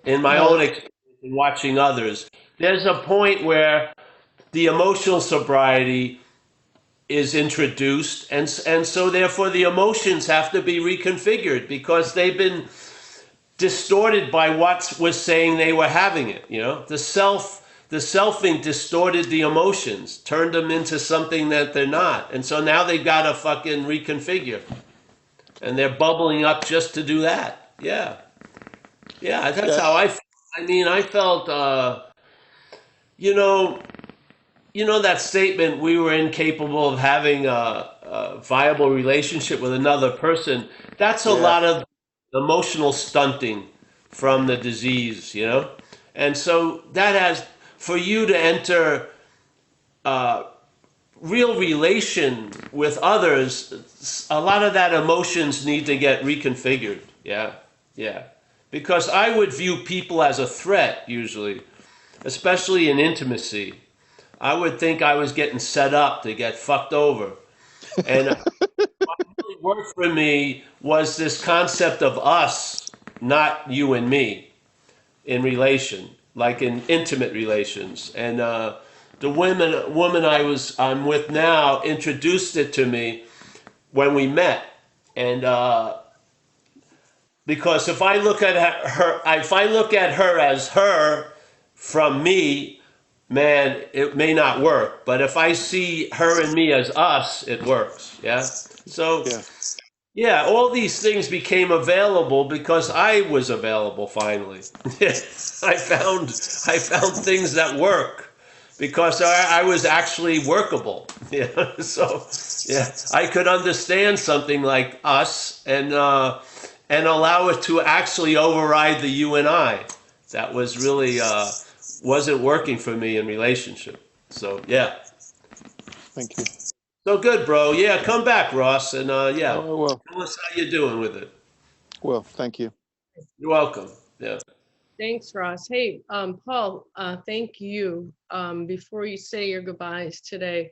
in my No, own experience in watching others. There's a point where the emotional sobriety is introduced, and so therefore the emotions have to be reconfigured because they've been distorted by what was saying they were having it. The selfing distorted the emotions, turned them into something that they're not, and so now they've got to fucking reconfigure, and they're bubbling up just to do that. Yeah, yeah, that's yeah, how I. I mean, I felt. You know, that statement, we were incapable of having a viable relationship with another person. That's a yeah, lot of emotional stunting from the disease. And so that has, for you to enter real relation with others, a lot of that emotions need to get reconfigured. Yeah, yeah. Because I would view people as a threat usually, especially in intimacy. I would think I was getting set up to get fucked over. And what really worked for me was this concept of us, not you and me, in like in intimate relations. And the woman I'm with now introduced it to me when we met. And because if I look at her as her from me, man, it may not work. But if I see her and me as us, it works. Yeah. So yeah. yeah, all these things became available because I was available finally. I found things that work because I was actually workable. Yeah. So yeah, I could understand something like us and allow it to actually override the you and I. That was really wasn't working for me in relationship. So yeah. Thank you. So good, bro. Yeah, come back, Ross, and yeah, Oh, well, tell us how you're doing with it. well, thank you. You're welcome. Yeah. Thanks, Ross. Hey, Paul, thank you. Before you say your goodbyes today,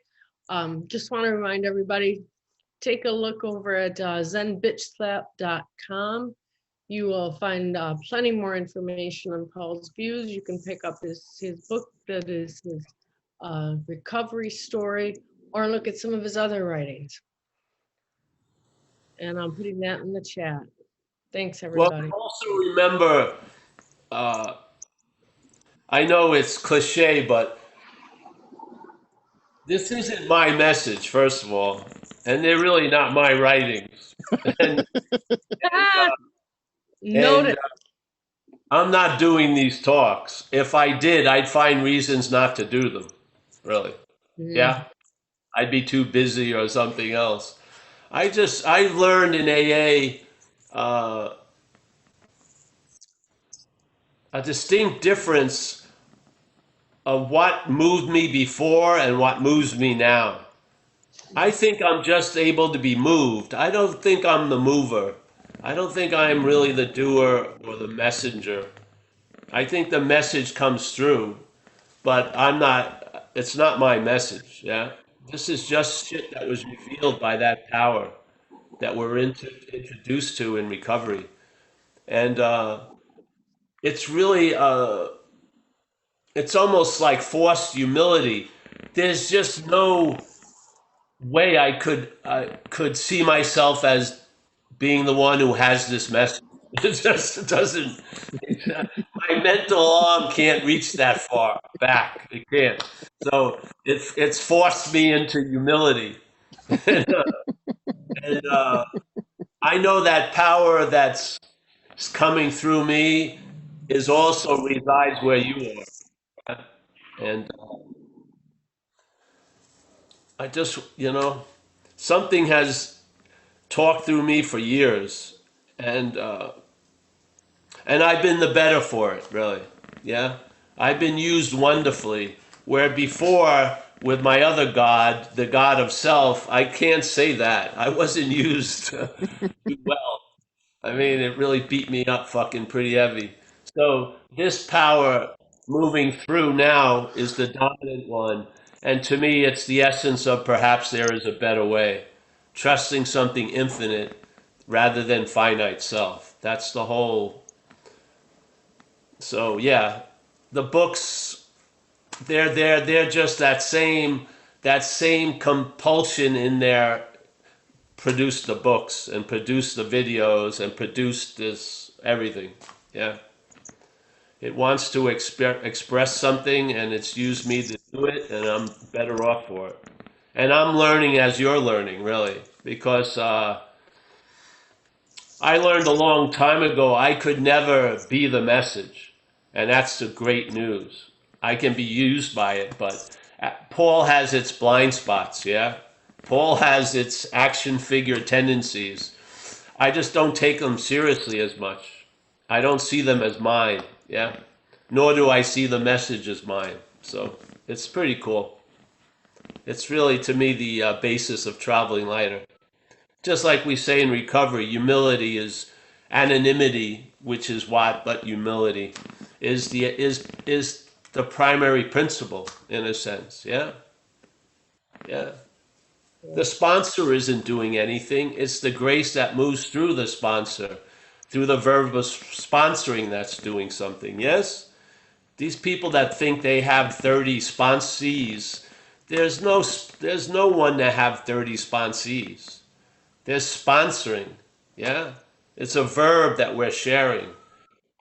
just want to remind everybody, take a look over at zenbitchslap.com. You will find plenty more information on Paul's views. You can pick up his book that is his recovery story, or look at some of his other writings. And I'm putting that in the chat. Thanks, Well, everybody. also remember, I know it's cliche, but this isn't my message, first of all, and they're really not my writings. And, Ah, and noted. I'm not doing these talks. If I did, I'd find reasons not to do them. Really. Mm. Yeah. I'd be too busy or something else. I learned in AA a distinct difference of what moved me before and what moves me now. I think I'm just able to be moved. I don't think I'm the mover. I don't think I'm really the doer or the messenger. I think the message comes through, but it's not my message. Yeah. This is just shit that was revealed by that power that we're introduced to in recovery. And it's really, it's almost like forced humility. There's just no way I could see myself as being the one who has this message. It just doesn't. My mental arm can't reach that far back. It can't. So it's forced me into humility, and I know that power that's coming through me is also resides where you are. And I just, something has talked through me for years, and and I've been the better for it, really. Yeah, I've been used wonderfully. Where before, with my other God, the God of self, I can't say that. I wasn't used too well. I mean, it really beat me up fucking pretty heavy. So this power moving through now is the dominant one. And to me, it's the essence of perhaps there is a better way. Trusting something infinite rather than finite self. That's the whole. So yeah, the books, they're just that same compulsion in there produce the books and produce the videos and produce this everything. Yeah. It wants to express something and it's used me to do it and I'm better off for it. And I'm learning as you're learning, really, because I learned a long time ago I could never be the message. And that's the great news. I can be used by it, but Paul has its blind spots, yeah? Paul has its action figure tendencies. I just don't take them seriously as much. I don't see them as mine, yeah? Nor do I see the message as mine. So it's pretty cool. It's really, to me, the basis of traveling lighter. Just like we say in recovery, humility is anonymity, which is what but humility is the primary principle in a sense. Yeah, yeah. The sponsor isn't doing anything. It's the grace that moves through the sponsor, through the verb of sponsoring that's doing something. Yes? These people that think they have 30 sponsees, there's no one to have 30 sponsees. There's sponsoring. Yeah? It's a verb that we're sharing.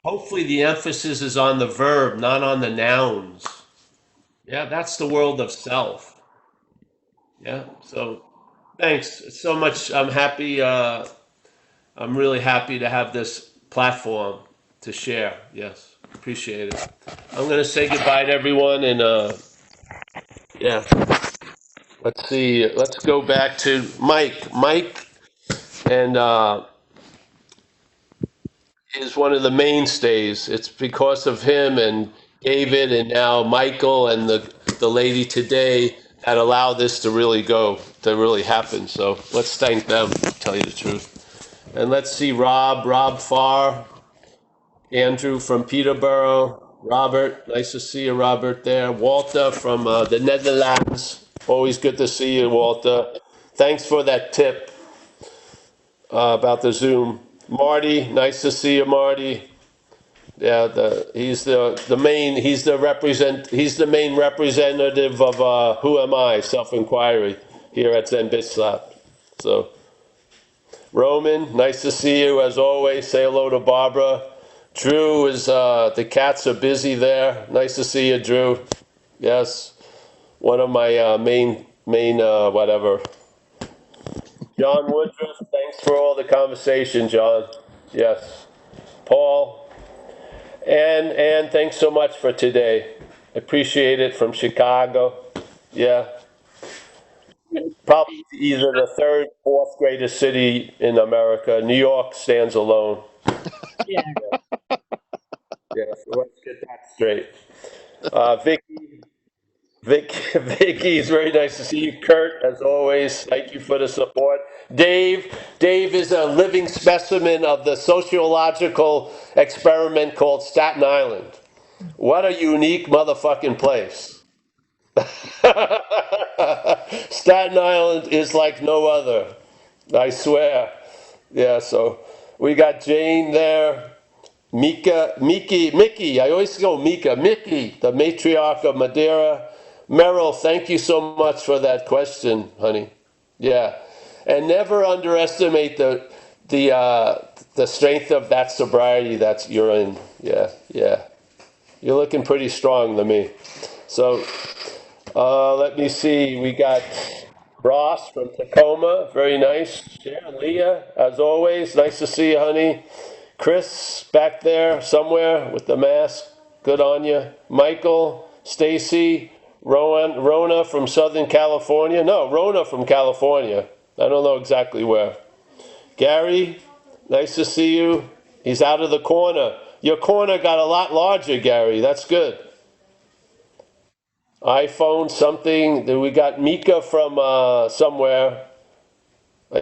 Hopefully the emphasis is on the verb, not on the nouns. Yeah, that's the world of self. Yeah. So thanks so much. I'm really happy to have this platform to share. Yes. Appreciate it. I'm gonna say goodbye to everyone and yeah. Let's see. Let's go back to Mike. Mike and is one of the mainstays. It's because of him and David and now Michael and the lady today that allow this to really happen. So let's thank them, to tell you the truth. And let's see Rob Farr, Andrew from Peterborough, Robert, nice to see you, Robert, there. Walter from the Netherlands, always good to see you, Walter. Thanks for that tip about the Zoom. Marty, nice to see you, Marty. Yeah, he's the main representative of Who Am I? Self-inquiry here at Zen Bitch Slap. So, Roman, nice to see you as always. Say hello to Barbara. Drew is the cats are busy there. Nice to see you, Drew. Yes, one of my main whatever. John Woodruff, thanks for all the conversation, John. Yes, Paul. And thanks so much for today. Appreciate it from Chicago. Yeah. Probably either the third, fourth greatest city in America. New York stands alone. Yeah. Yeah, so let's get that straight. Vicky, it's very nice to see you. Kurt, as always, thank you for the support. Dave is a living specimen of the sociological experiment called Staten Island. What a unique motherfucking place. Staten Island is like no other. I swear. Yeah, so we got Jane there. Mickey, I always go Mickey, the matriarch of Madeira. Merrill, thank you so much for that question, honey. Yeah, and never underestimate the strength of that sobriety that you're in. Yeah, yeah, you're looking pretty strong to me. So let me see. We got Ross from Tacoma, very nice. Yeah, Leah, as always, nice to see you, honey. Chris, back there somewhere with the mask, good on you. Michael, Stacy, Rona from Southern California. No, Rona from California. I don't know exactly where. Gary, nice to see you. He's out of the corner. Your corner got a lot larger, Gary. That's good. iPhone something. Then we got Mika from somewhere.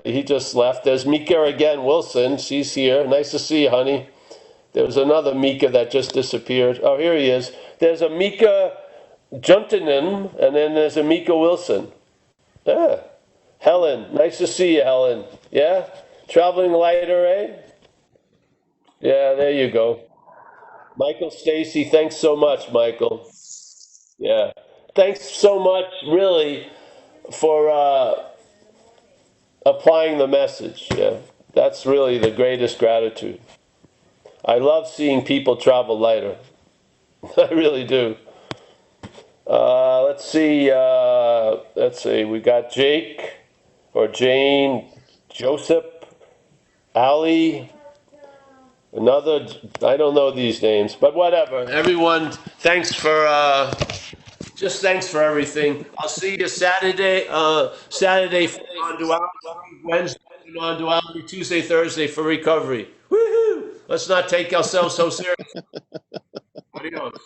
He just left. There's Mika again, Wilson. She's here. Nice to see you, honey. There was another Mika that just disappeared. Oh, here he is. There's a Mika Juntanen, and then there's a Mika Wilson. Yeah. Helen, nice to see you, Helen. Yeah? Traveling lighter, eh? Yeah, there you go. Michael Stacy, thanks so much, Michael. Yeah. Thanks so much, really, for applying the message. Yeah. That's really the greatest gratitude. I love seeing people travel lighter. I really do. Let's see. We got Jake or Jane, Joseph, Ali, another. I don't know these names, but whatever. Everyone, thanks for thanks for everything. I'll see you Saturday. Saturday for non-duality, Wednesday for non-duality, Tuesday, Thursday for recovery. Woohoo! Let's not take ourselves so seriously. Adios.